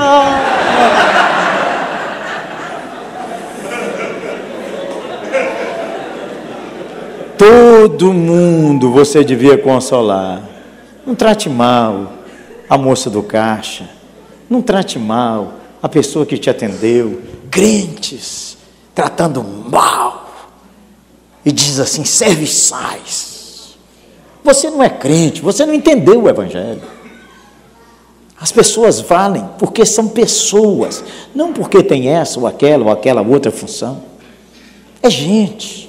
Todo mundo você devia consolar. Não trate mal a moça do caixa, não trate mal a pessoa que te atendeu, crentes tratando mal, e diz assim, serviçais. Você não é crente, você não entendeu o evangelho. As pessoas valem porque são pessoas, não porque tem essa ou aquela outra função. É gente.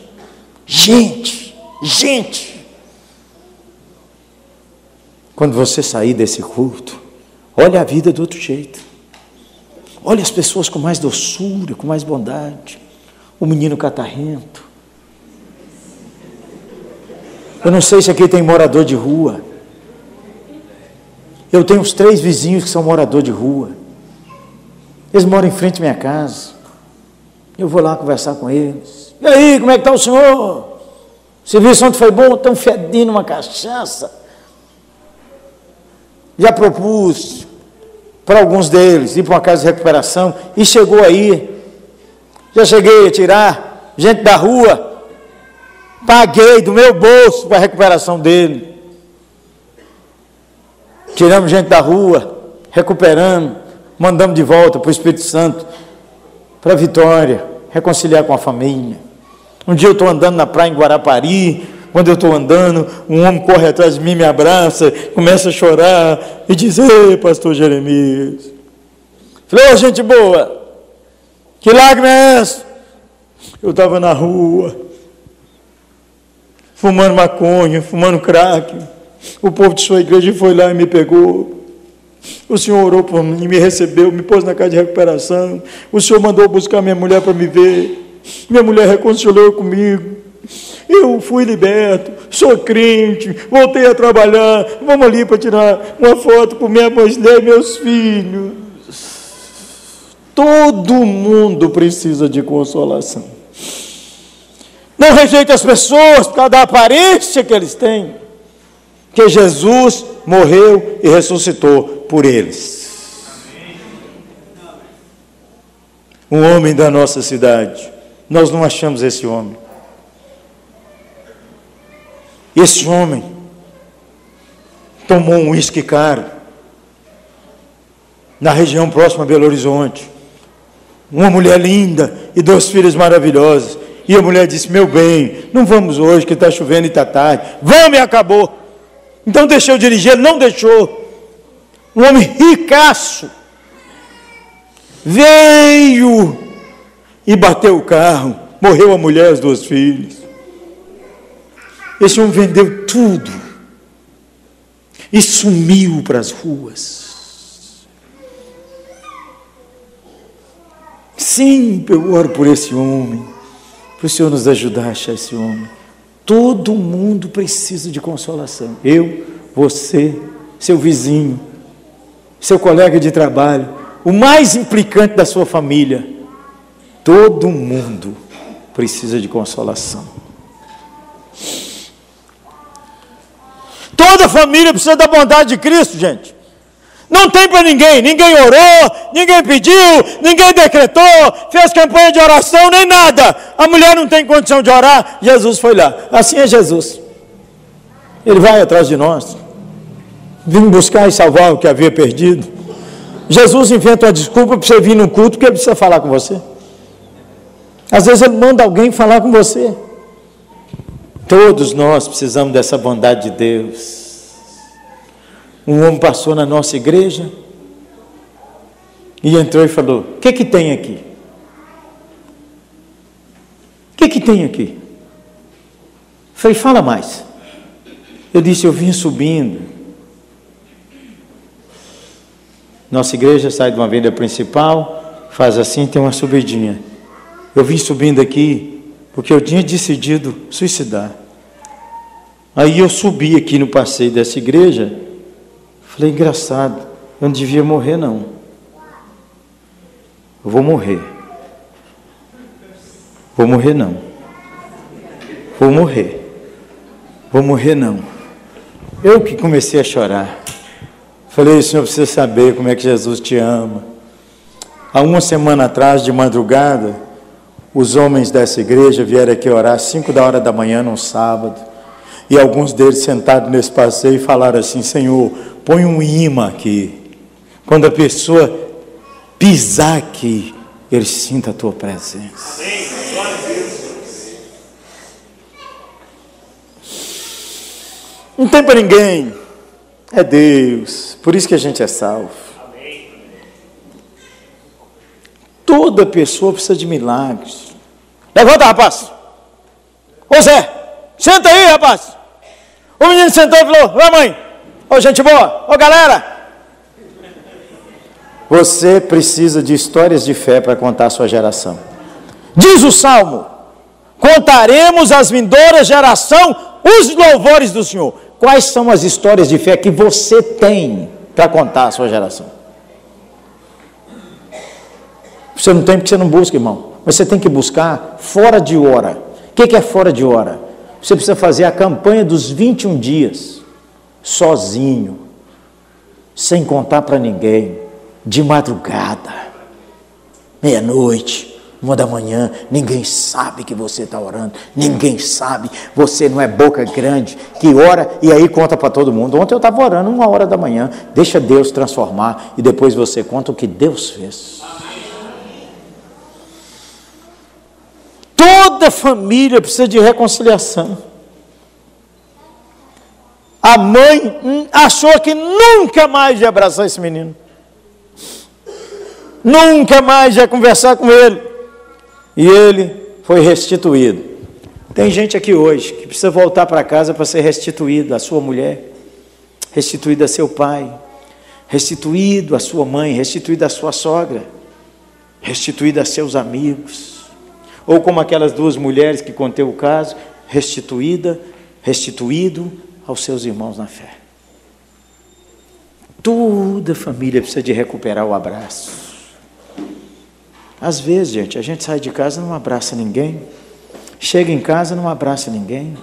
Quando você sair desse culto, olha a vida do outro jeito. Olha as pessoas com mais doçura, com mais bondade. O menino catarrento. Eu não sei se aqui tem morador de rua. Eu tenho uns 3 vizinhos que são morador de rua. Eles moram em frente à minha casa. Eu vou lá conversar com eles. E aí, como é que está o senhor? O serviço ontem foi bom? Estão fedindo uma cachaça. Já propus para alguns deles ir para uma casa de recuperação. E chegou aí. Já cheguei a tirar gente da rua. Paguei do meu bolso para a recuperação dele. Tiramos gente da rua, recuperamos, mandamos de volta para o Espírito Santo, para Vitória, reconciliar com a família. Um dia eu estou andando na praia em Guarapari, quando eu estou andando, um homem corre atrás de mim, me abraça, começa a chorar e diz, ei, pastor Jeremias. Falei, ô, gente boa, que lágrima é essa? Eu estava na rua, fumando maconha, fumando crack. O povo de sua igreja foi lá e me pegou. O Senhor orou por mim, me recebeu, me pôs na casa de recuperação. O Senhor mandou buscar minha mulher para me ver. Minha mulher reconciliou comigo. Eu fui liberto, sou crente, voltei a trabalhar. Vamos ali para tirar uma foto com minha mulher e meus filhos. Todo mundo precisa de consolação. Não rejeite as pessoas por causa da aparência que eles têm. Que Jesus morreu e ressuscitou por eles. Um homem da nossa cidade, nós não achamos esse homem. Esse homem tomou um uísque caro na região próxima a Belo Horizonte. uma mulher linda e 2 filhos maravilhosos. E a mulher disse: meu bem, não vamos hoje que está chovendo e está tarde. Vamos, e acabou. Então deixou eu dirigir, ele não deixou. Um homem ricaço veio e bateu o carro. Morreu a mulher e os 2 filhos. Esse homem vendeu tudo e sumiu para as ruas. Sim, eu oro por esse homem, para o Senhor nos ajudar a achar esse homem. Todo mundo precisa de consolação. Eu, você, seu vizinho, seu colega de trabalho, o mais implicante da sua família. Todo mundo precisa de consolação. Toda família precisa da bondade de Cristo, gente. Não tem para ninguém. Ninguém orou, ninguém pediu, ninguém decretou, fez campanha de oração, nem nada. A mulher não tem condição de orar, Jesus foi lá. Assim é Jesus. Ele vai atrás de nós. Vim buscar e salvar o que havia perdido. Jesus inventa uma desculpa para você vir no culto, porque ele precisa falar com você. Às vezes ele manda alguém falar com você. Todos nós precisamos dessa bondade de Deus. Um homem passou na nossa igreja e entrou e falou: o que tem aqui? O que tem aqui? Eu falei: fala mais. Eu disse: eu vim subindo. Nossa igreja sai de uma avenida principal, faz assim, tem uma subidinha. Eu vim subindo aqui porque eu tinha decidido suicidar. Aí eu subi aqui no passeio dessa igreja. Falei: engraçado, eu não devia morrer não. Eu vou morrer. Vou morrer não. Vou morrer. Vou morrer não. Eu que comecei a chorar. Falei: o senhor precisa saber como é que Jesus te ama. Há uma semana atrás, de madrugada, os homens dessa igreja vieram aqui orar às 5 da manhã, num sábado. E alguns deles sentados nesse passeio falaram assim: Senhor, põe um imã aqui. Quando a pessoa pisar aqui, ele sinta a tua presença. Não tem para ninguém. É Deus. Por isso que a gente é salvo. Toda pessoa precisa de milagres. Levanta, rapaz. Ô Zé, senta aí, rapaz. O menino sentou e falou: ô mãe, ô gente boa, ô galera. Você precisa de histórias de fé para contar a sua geração. Diz o Salmo: contaremos às vindouras geração os louvores do Senhor. Quais são as histórias de fé que você tem para contar a sua geração? Você não tem porque você não busca, irmão. Mas você tem que buscar fora de hora. O que é fora de hora? Você precisa fazer a campanha dos 21 dias, sozinho, sem contar para ninguém, de madrugada, meia-noite, 1 da manhã, ninguém sabe que você está orando, ninguém sabe, você não é boca grande, que ora e aí conta para todo mundo. Ontem eu estava orando 1 da manhã, deixa Deus transformar e depois você conta o que Deus fez. Toda família precisa de reconciliação. A mãe achou que nunca mais ia abraçar esse menino, nunca mais ia conversar com ele, e ele foi restituído. Tem gente aqui hoje que precisa voltar para casa para ser restituído, a sua mulher, restituído a seu pai, restituído a sua mãe, restituído a sua sogra, restituído a seus amigos. Ou como aquelas 2 mulheres que contei o caso, restituído aos seus irmãos na fé. Toda família precisa de recuperar o abraço. Às vezes, gente, a gente sai de casa e não abraça ninguém, chega em casa e não abraça ninguém,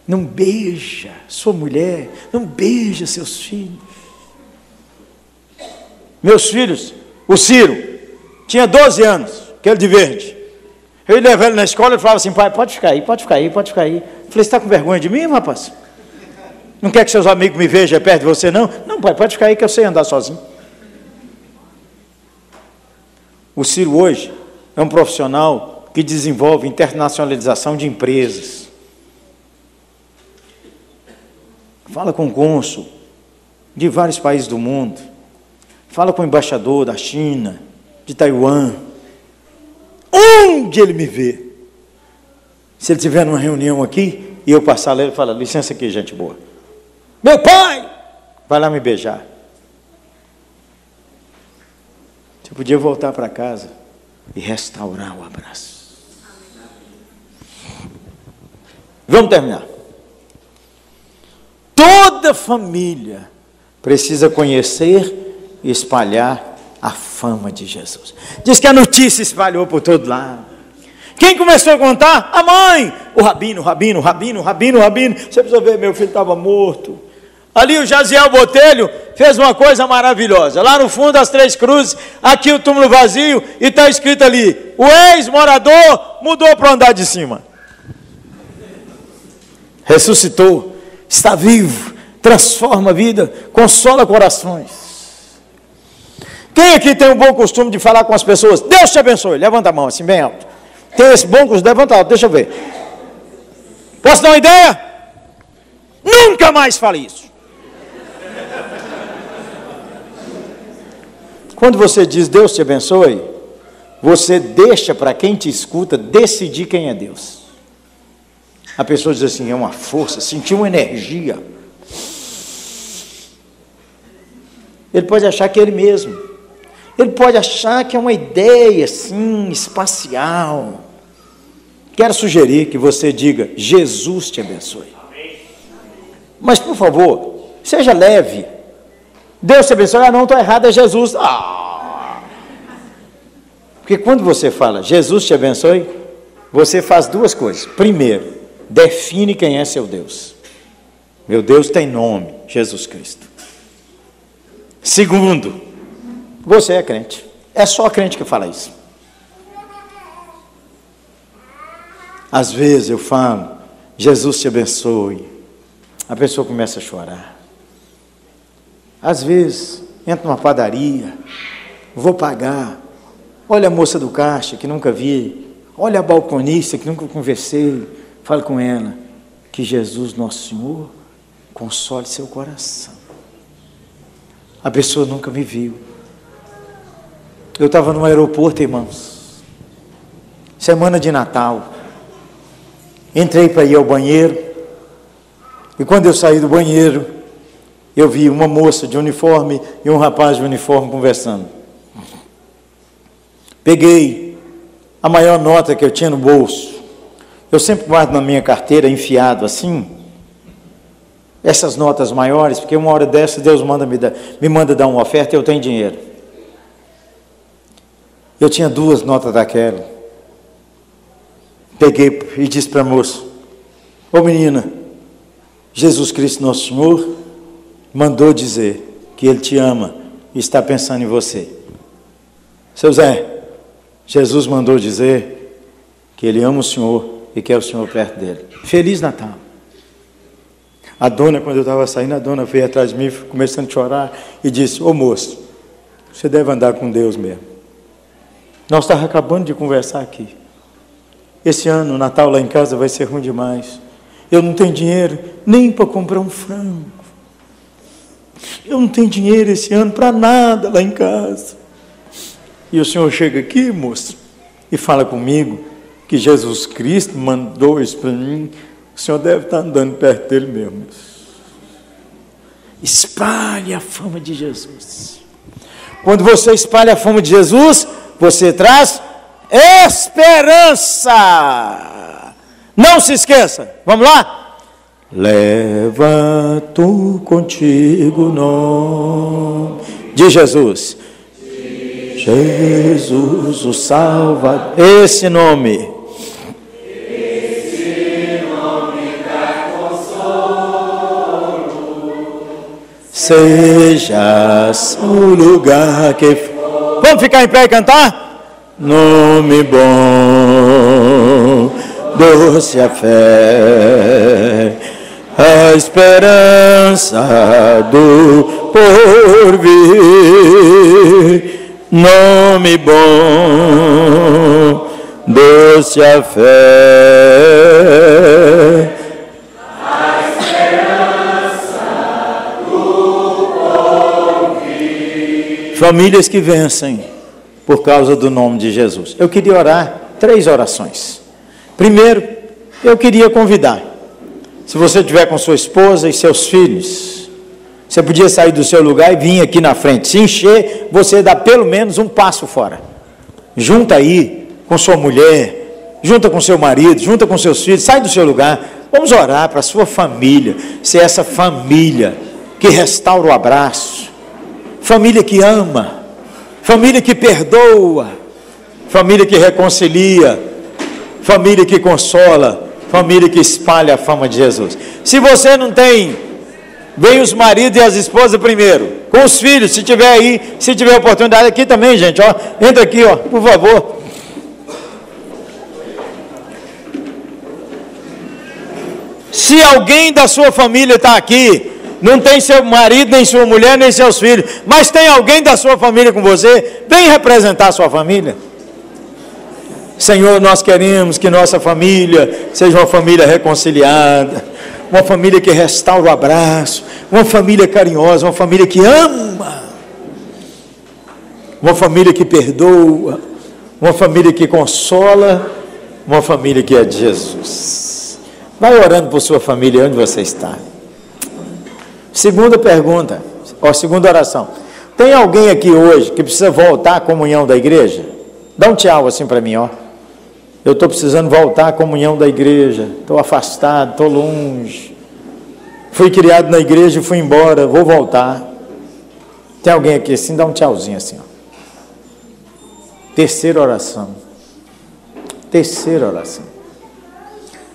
não beija sua mulher, não beija seus filhos. Meus filhos, o Ciro, tinha 12 anos, aquele de verde. Eu ia levar ele na escola e falava assim: pai, pode ficar aí, pode ficar aí, pode ficar aí. Eu falei: você está com vergonha de mim, rapaz? Não quer que seus amigos me vejam perto de você, não? Não, pai, pode ficar aí que eu sei andar sozinho. O Ciro hoje é um profissional que desenvolve internacionalização de empresas. Fala com o cônsul de vários países do mundo. Fala com o embaixador da China, de Taiwan. Onde ele me vê? Se ele estiver numa reunião aqui, e eu passar lá, ele fala, licença aqui, gente boa. Meu pai! Vai lá me beijar. Você podia voltar para casa e restaurar o abraço. Vamos terminar. Toda família precisa conhecer e espalhar a fama de Jesus. Diz que a notícia espalhou por todo lado. Quem começou a contar? A mãe. O rabino. Você precisa ver, meu filho estava morto. Ali o Jaziel Botelho fez uma coisa maravilhosa. Lá no fundo das Três Cruzes, aqui o túmulo vazio, e está escrito ali, o ex-morador mudou para o andar de cima. Ressuscitou, está vivo, transforma a vida, consola corações. Quem aqui tem o bom costume de falar com as pessoas? Deus te abençoe. Levanta a mão assim bem alto. Tem esse bom costume? Levanta alto, deixa eu ver. Posso dar uma ideia? Nunca mais fale isso. Quando você diz Deus te abençoe, você deixa para quem te escuta decidir quem é Deus. A pessoa diz assim, é uma força, sentiu uma energia. Ele pode achar que é ele mesmo. Ele pode achar que é uma ideia assim, espacial. Quero sugerir que você diga, Jesus te abençoe. Mas, por favor, seja leve. Deus te abençoe. Ah, não, estou errado, é Jesus. Porque quando você fala, Jesus te abençoe, você faz duas coisas. Primeiro, define quem é seu Deus. Meu Deus tem nome, Jesus Cristo. Segundo, você é crente. É só crente que fala isso. Às vezes eu falo, Jesus te abençoe. A pessoa começa a chorar. Às vezes, entro numa padaria, vou pagar. Olha a moça do caixa que nunca vi. Olha a balconista que nunca conversei. Falo com ela. Que Jesus, nosso Senhor, console seu coração. A pessoa nunca me viu. Eu estava no aeroporto, irmãos. Semana de Natal. Entrei para ir ao banheiro. E quando eu saí do banheiro, eu vi uma moça de uniforme e um rapaz de uniforme conversando. Peguei a maior nota que eu tinha no bolso. Eu sempre guardo na minha carteira, enfiado assim, essas notas maiores, porque uma hora dessa Deus me manda dar uma oferta e eu tenho dinheiro. Eu tinha 2 notas daquela. Peguei e disse para a moça, ô menina, Jesus Cristo nosso Senhor mandou dizer que Ele te ama e está pensando em você. Seu Zé, Jesus mandou dizer que Ele ama o Senhor e quer o Senhor perto dele. Feliz Natal. A dona, quando eu estava saindo, a dona veio atrás de mim, começando a chorar, e disse, ô moço, você deve andar com Deus mesmo. Nós estávamos acabando de conversar aqui. Esse ano, o Natal lá em casa vai ser ruim demais. Eu não tenho dinheiro nem para comprar um frango. Eu não tenho dinheiro esse ano para nada lá em casa. E o senhor chega aqui, moço, e fala comigo que Jesus Cristo mandou isso para mim. O senhor deve estar andando perto dele mesmo. Espalhe a fama de Jesus. Quando você espalha a fama de Jesus, você traz esperança. Não se esqueça. Vamos lá? Leva tu contigo o nome de Jesus. Jesus o Salvador. Esse nome dá consolo. Seja o lugar que for. Vamos ficar em pé e cantar? Nome bom, doce a fé, a esperança do porvir. nome bom, doce a fé. A esperança do porvir. Famílias que vencem por causa do nome de Jesus. Eu queria orar 3 orações. Primeiro, eu queria convidar, se você estiver com sua esposa e seus filhos, você podia sair do seu lugar e vir aqui na frente. Se encher, você dá pelo menos um passo fora. Junta aí com sua mulher, junta com seu marido, junta com seus filhos, sai do seu lugar. Vamos orar para a sua família, ser essa família que restaura o abraço, família que ama, família que perdoa, família que reconcilia, família que consola, família que espalha a fama de Jesus. Se você não tem, vem os maridos e as esposas primeiro, com os filhos, se tiver aí, se tiver oportunidade aqui também, gente, ó, entra aqui, ó, por favor. Se alguém da sua família está aqui, não tem seu marido, nem sua mulher, nem seus filhos, mas tem alguém da sua família com você, vem representar a sua família. Senhor, nós queremos que nossa família seja uma família reconciliada, uma família que restaura o abraço, uma família carinhosa, uma família que ama, uma família que perdoa, uma família que consola, uma família que é de Jesus. Vai orando por sua família onde você está. Segunda pergunta, segunda oração. Tem alguém aqui hoje que precisa voltar à comunhão da igreja? Dá um tchau assim para mim, ó. Eu estou precisando voltar à comunhão da igreja, estou afastado, estou longe, fui criado na igreja e fui embora, vou voltar. Tem alguém aqui assim? Dá um tchauzinho assim, ó. Terceira oração,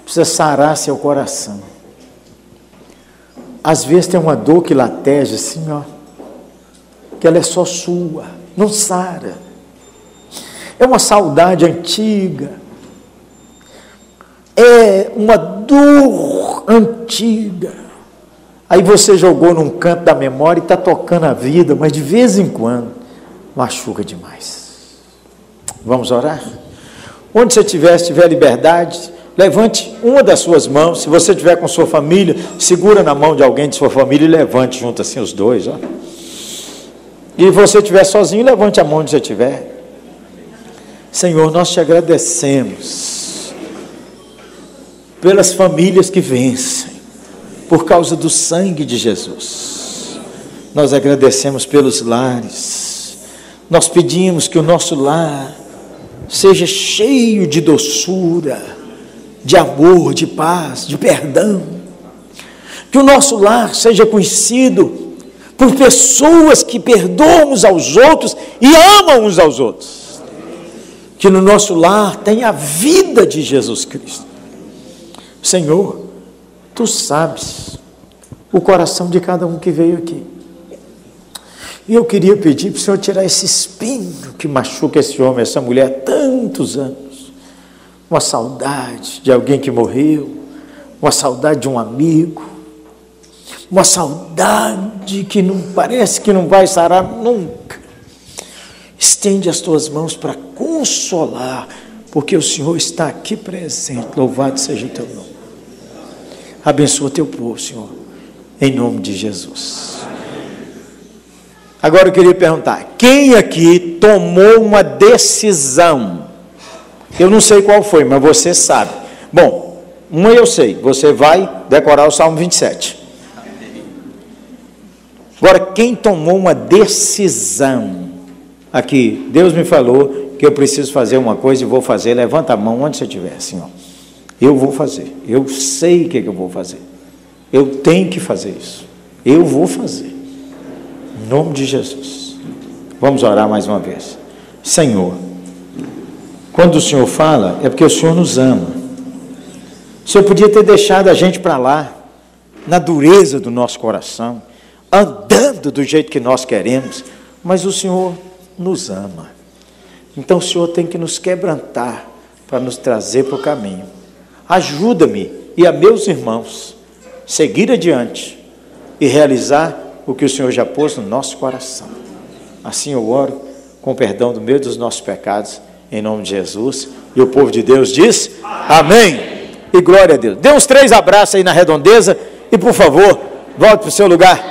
precisa sarar seu coração. Às vezes tem uma dor que lateja assim, ó, que ela é só sua, não sara, é uma saudade antiga, é uma dor antiga, aí você jogou num canto da memória e está tocando a vida, mas de vez em quando machuca demais. Vamos orar? Onde você estiver, se tiver liberdade, levante uma das suas mãos. Se você estiver com sua família, segura na mão de alguém de sua família e levante junto assim os dois, ó. E se você estiver sozinho, levante a mão onde você estiver. Senhor, nós te agradecemos pelas famílias que vencem por causa do sangue de Jesus. Nós agradecemos pelos lares. Nós pedimos que o nosso lar seja cheio de doçura, de amor, de paz, de perdão. Que o nosso lar seja conhecido por pessoas que perdoam uns aos outros e amam uns aos outros. Que no nosso lar tenha a vida de Jesus Cristo. Senhor, Tu sabes o coração de cada um que veio aqui. E eu queria pedir para o Senhor tirar esse espinho que machuca esse homem, essa mulher há tantos anos. Uma saudade de alguém que morreu, uma saudade de um amigo, uma saudade que não parece que não vai sarar nunca. Estende as tuas mãos para consolar, porque o Senhor está aqui presente. Louvado seja o teu nome. Abençoa teu povo, Senhor, em nome de Jesus. Agora eu queria perguntar, quem aqui tomou uma decisão? Eu não sei qual foi, mas você sabe. Bom, uma eu sei, você vai decorar o Salmo 27. Agora, quem tomou uma decisão? Aqui, Deus me falou que eu preciso fazer uma coisa e vou fazer. Levanta a mão onde você estiver, assim, ó. Eu vou fazer, eu sei o que eu vou fazer. Eu tenho que fazer isso. Eu vou fazer. Em nome de Jesus. Vamos orar mais uma vez. Senhor, quando o Senhor fala, é porque o Senhor nos ama. O Senhor podia ter deixado a gente para lá, na dureza do nosso coração, andando do jeito que nós queremos, mas o Senhor nos ama. Então o Senhor tem que nos quebrantar para nos trazer para o caminho. Ajuda-me e a meus irmãos seguir adiante e realizar o que o Senhor já pôs no nosso coração. Assim eu oro com o perdão do meio dos nossos pecados, em nome de Jesus. E o povo de Deus diz: amém. E glória a Deus. Dê uns 3 abraços aí na redondeza e, por favor, volte para o seu lugar.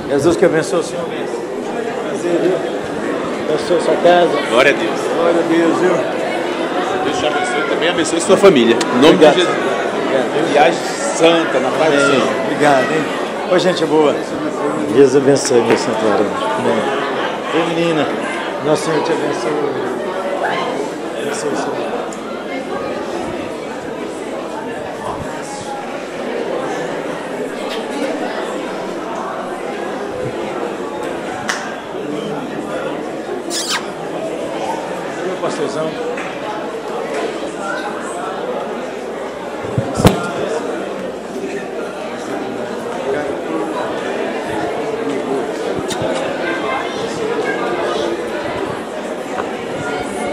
Jesus que abençoe o Senhor. Prazer, viu? Abençoe a sua casa. Glória a Deus. Glória a Deus, viu? Deus te abençoe também, abençoe sua família. Em nome de Jesus. Obrigado. Viagem santa, na paz do Senhor. Obrigado, hein? Oi, gente boa. Deus abençoe, meu santuário. Amém. Oi, menina. Nosso Senhor te abençoe. Abençoe o Senhor. Pastorzão.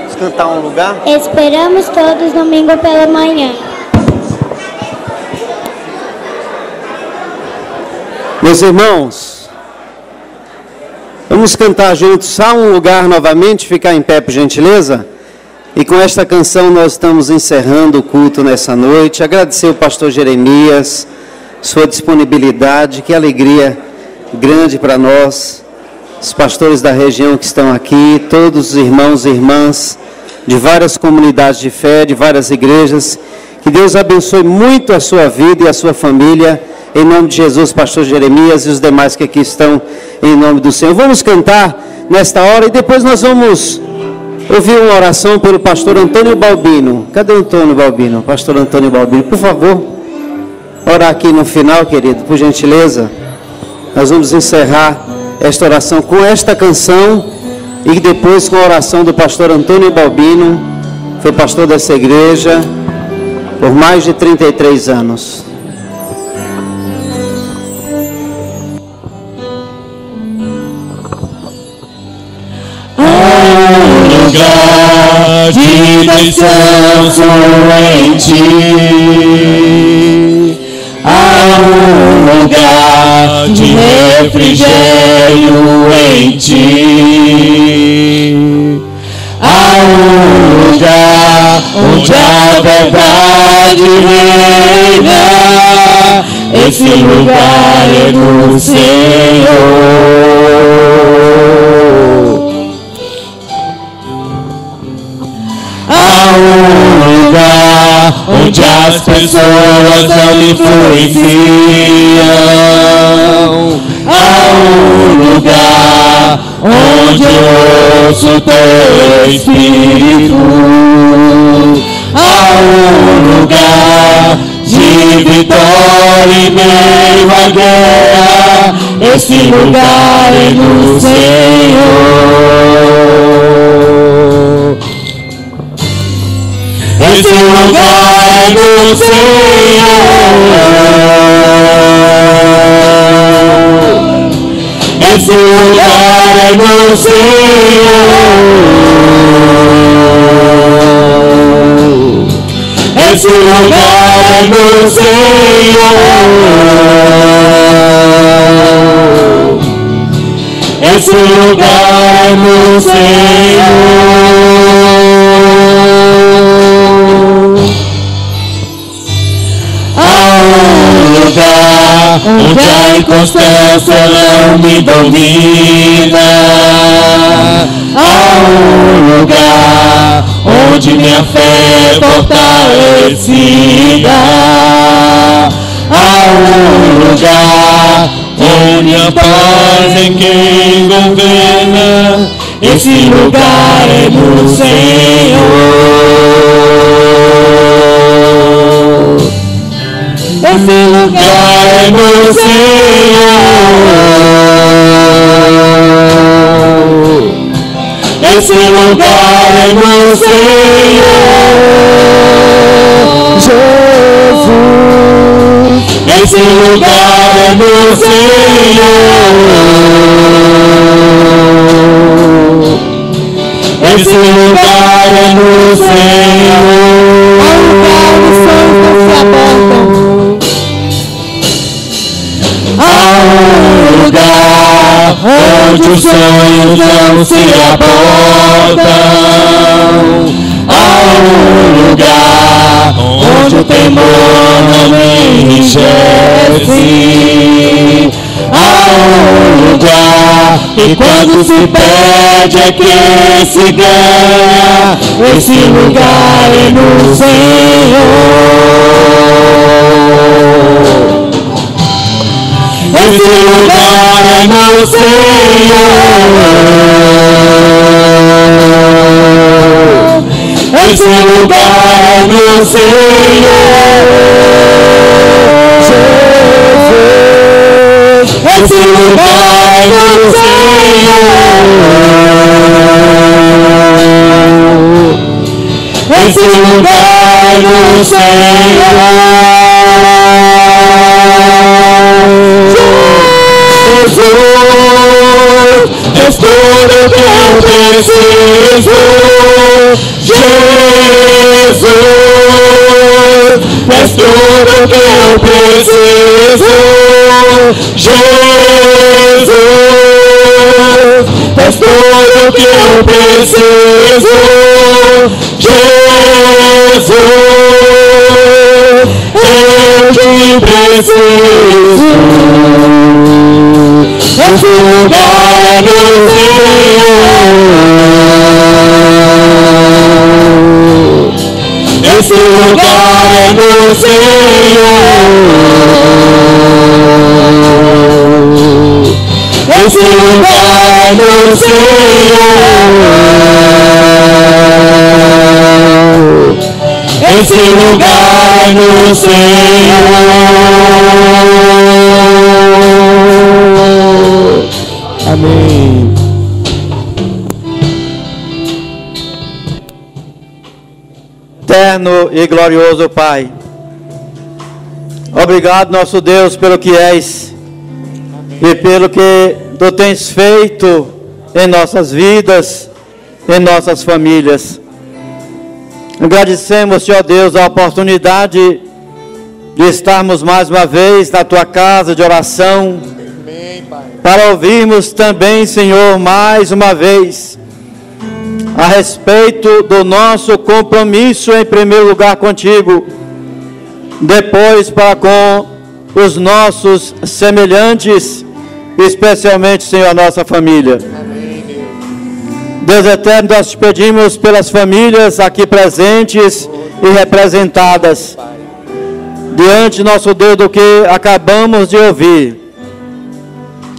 Vamos cantar um lugar? Esperamos todos domingo pela manhã. Meus irmãos, vamos cantar juntos Há um Lugar novamente, ficar em pé por gentileza? E com esta canção nós estamos encerrando o culto nessa noite. Agradecer ao pastor Jeremias, sua disponibilidade, que alegria grande para nós, os pastores da região que estão aqui, todos os irmãos e irmãs de várias comunidades de fé, de várias igrejas. Que Deus abençoe muito a sua vida e a sua família. Em nome de Jesus, pastor Jeremias e os demais que aqui estão, em nome do Senhor. Vamos cantar nesta hora e depois nós vamos ouvir uma oração pelo pastor Antônio Balbino. Cadê o Antônio Balbino? Pastor Antônio Balbino, por favor, orar aqui no final, querido, por gentileza. Nós vamos encerrar esta oração com esta canção e depois com a oração do pastor Antônio Balbino, foi pastor dessa igreja por mais de 33 anos. Lugar de descanso em ti, há um lugar de refrigério em ti, há um lugar onde a verdade reina, esse lugar é do Senhor. Há um lugar onde as pessoas não me influenciam. Há um lugar onde eu ouço teu Espírito. Há um lugar de vitória em meio à guerra. Esse lugar é do Senhor. Esse lugar é do Senhor. Esse lugar é do Senhor. Esse lugar é do Senhor. Esse lugar é do Senhor. Onde a inconstância não me domina. Há um lugar onde minha fé é fortalecida. Há um lugar onde a paz em quem governa. Esse lugar é do Senhor. Esse lugar é do Senhor. Esse lugar é do Senhor. Jesus. Esse lugar é do Senhor. Esse lugar é do Senhor. Ao lugar dos céus não se abortam. Há um lugar onde os sonhos não se abortam, há um lugar onde o temor não me enriquece, há um lugar e quando se perde é que se ganha, esse lugar é no Senhor. Esse lugar é no Senhor. Esse lugar é no Senhor. Jesus. Esse lugar é no Senhor. Esse lugar é no Senhor. És tudo que eu preciso, Jesus. És tudo que eu preciso, Jesus. És tudo que eu preciso, Jesus. Eu te preciso. Esse lugar é no Senhor. Esse lugar é no Senhor. Esse lugar é no Senhor. Esse lugar é no Senhor. Amém. Eterno e glorioso Pai, obrigado, nosso Deus, pelo que és e pelo que Tu tens feito em nossas vidas, em nossas famílias. Agradecemos, Senhor Deus, a oportunidade de estarmos mais uma vez na Tua casa de oração, para ouvirmos também, Senhor, mais uma vez, a respeito do nosso compromisso, em primeiro lugar contigo, depois para com os nossos semelhantes, especialmente, Senhor, a nossa família. Deus eterno, nós te pedimos pelas famílias aqui presentes e representadas, diante, nosso Deus, do que acabamos de ouvir,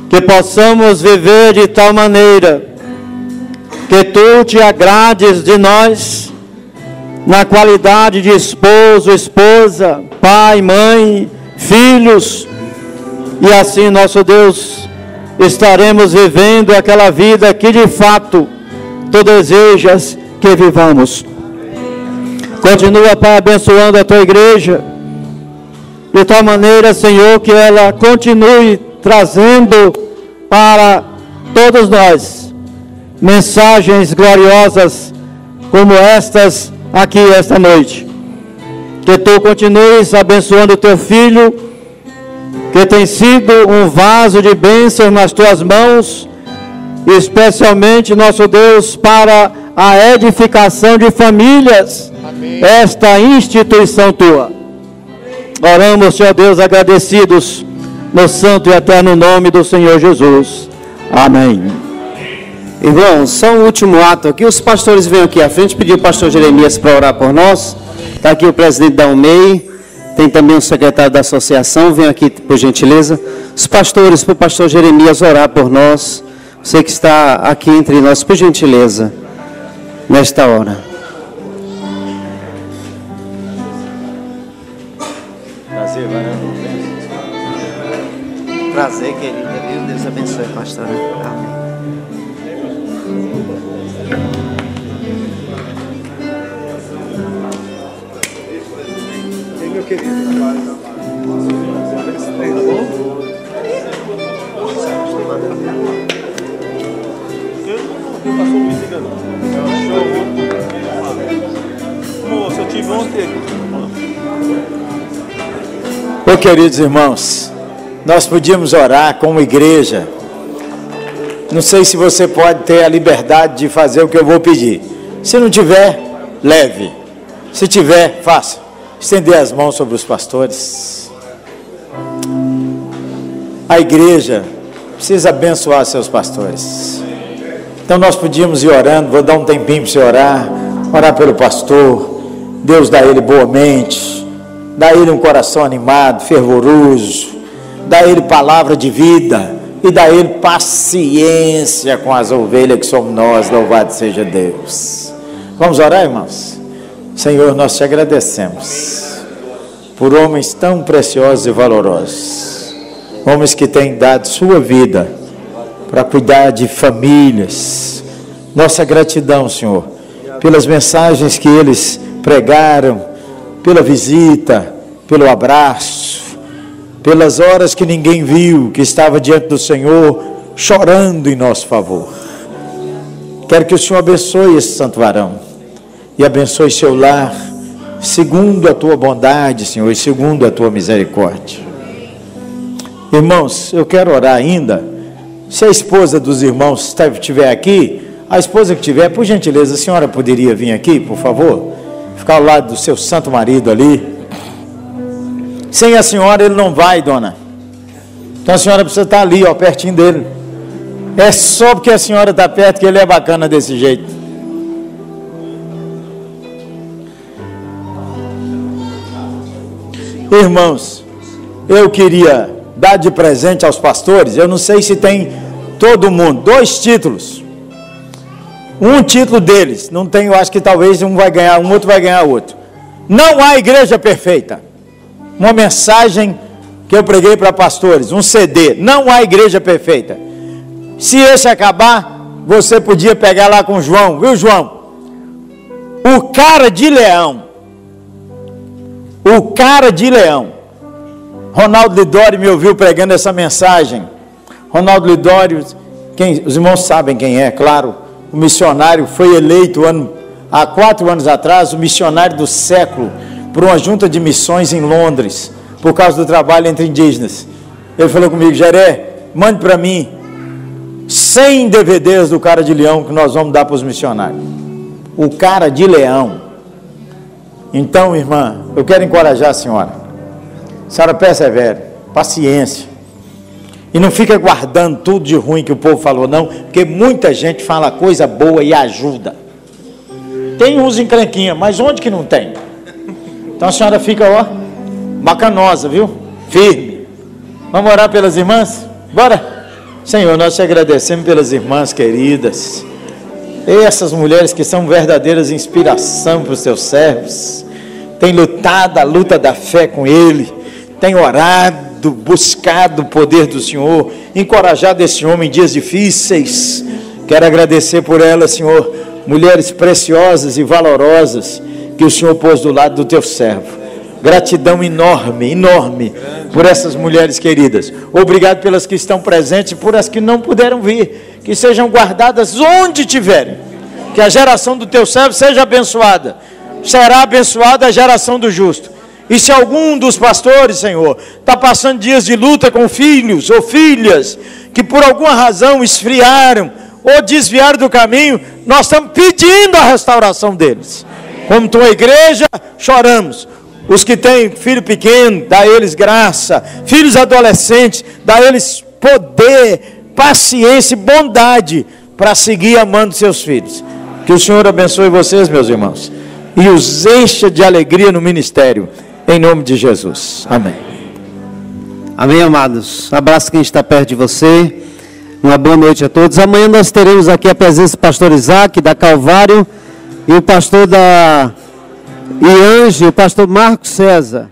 que possamos viver de tal maneira que Tu te agrades de nós, na qualidade de esposo, esposa, pai, mãe, filhos, e assim, nosso Deus, estaremos vivendo aquela vida que de fato Tu desejas que vivamos. Continua, Pai, abençoando a Tua igreja, de tal maneira, Senhor, que ela continue trazendo para todos nós mensagens gloriosas como estas aqui esta noite. Que Tu continues abençoando o Teu filho, que tem sido um vaso de bênção nas Tuas mãos, especialmente, nosso Deus, para a edificação de famílias. Amém. Esta instituição Tua. Oramos, Senhor Deus, agradecidos no santo e eterno nome do Senhor Jesus. Amém. Irmãos, só um último ato aqui. Os pastores vêm aqui à frente. Pediu o pastor Jeremias para orar por nós. Está aqui o presidente da UMEI. Tem também o secretário da associação. Vem aqui, por gentileza. Os pastores, para o pastor Jeremias orar por nós. Você que está aqui entre nós, por gentileza, nesta hora. Prazer, varão. Prazer, querida. Deus abençoe, pastor. Amém. Meu querido, Moço, eu tive ontem. Queridos irmãos, nós podíamos orar como igreja Não sei se você pode ter a liberdade de fazer o que eu vou pedir. Se não tiver, leve. Se tiver, faça. Estender as mãos sobre os pastores. A igreja precisa abençoar seus pastores. Então nós podíamos ir orando. Vou dar um tempinho para você orar pelo pastor. Deus dá a ele boa mente, dá a ele um coração animado, fervoroso, dá a ele palavra de vida e dá a ele paciência com as ovelhas que somos nós. Louvado seja Deus. Vamos orar, irmãos? Senhor, nós te agradecemos por homens tão preciosos e valorosos, homens que têm dado sua vida para cuidar de famílias. Nossa gratidão, Senhor, pelas mensagens que eles pregaram, pela visita, pelo abraço, pelas horas que ninguém viu, que estava diante do Senhor, chorando em nosso favor. Quero que o Senhor abençoe esse santo varão e abençoe seu lar, segundo a tua bondade, Senhor, e segundo a tua misericórdia. Irmãos, eu quero orar ainda. Se a esposa dos irmãos estiver aqui, a esposa que tiver, por gentileza, a senhora poderia vir aqui, por favor? Ficar ao lado do seu santo marido ali. Sem a senhora ele não vai, dona. Então a senhora precisa estar ali, ó, pertinho dele. É só porque a senhora está perto que ele é bacana desse jeito. Irmãos, eu queria dar de presente aos pastores, eu não sei se tem todo mundo, 2 títulos. Um título deles, não tem, eu acho que talvez um vai ganhar, um outro vai ganhar outro. Não há igreja perfeita. Uma mensagem que eu preguei para pastores, um CD. Não há igreja perfeita. Se esse acabar, você podia pegar lá com o João, viu, João? O cara de leão. O cara de leão. Ronaldo Lidório me ouviu pregando essa mensagem. Ronaldo Lidório, os irmãos sabem quem é, claro. O missionário foi eleito há 4 anos atrás, o missionário do século, por uma junta de missões em Londres, por causa do trabalho entre indígenas. Ele falou comigo: Jeré, mande para mim 100 DVDs do Cara de Leão que nós vamos dar para os missionários. O Cara de Leão. Então, irmã, eu quero encorajar a senhora. A senhora persevere, paciência. E não fica guardando tudo de ruim que o povo falou, não, porque muita gente fala coisa boa e ajuda. Tem uns encrenquinha, mas onde que não tem? Então a senhora fica, ó, bacanosa, viu? Firme. Vamos orar pelas irmãs? Bora? Senhor, nós te agradecemos pelas irmãs queridas, essas mulheres que são verdadeiras inspiração para os teus servos, tem lutado a luta da fé com ele, tem orado, buscado o poder do Senhor, encorajado esse homem em dias difíceis. Quero agradecer por ela, Senhor, mulheres preciosas e valorosas que o Senhor pôs do lado do teu servo. Gratidão enorme, enorme por essas mulheres queridas. Obrigado pelas que estão presentes e por as que não puderam vir, que sejam guardadas onde tiverem, que a geração do teu servo seja abençoada. Será abençoada a geração do justo. E se algum dos pastores, Senhor, está passando dias de luta com filhos ou filhas, que por alguma razão esfriaram ou desviaram do caminho, nós estamos pedindo a restauração deles. Como tua igreja, choramos. Os que têm filho pequeno, dá a eles graça. Filhos adolescentes, dá a eles poder, paciência e bondade para seguir amando seus filhos. Que o Senhor abençoe vocês, meus irmãos, e os encha de alegria no ministério. Em nome de Jesus. Amém. Amém, amados. Abraço quem está perto de você. Uma boa noite a todos. Amanhã nós teremos aqui a presença do pastor Isaac, da Calvário, e o pastor da IANGE, o pastor Marcos César.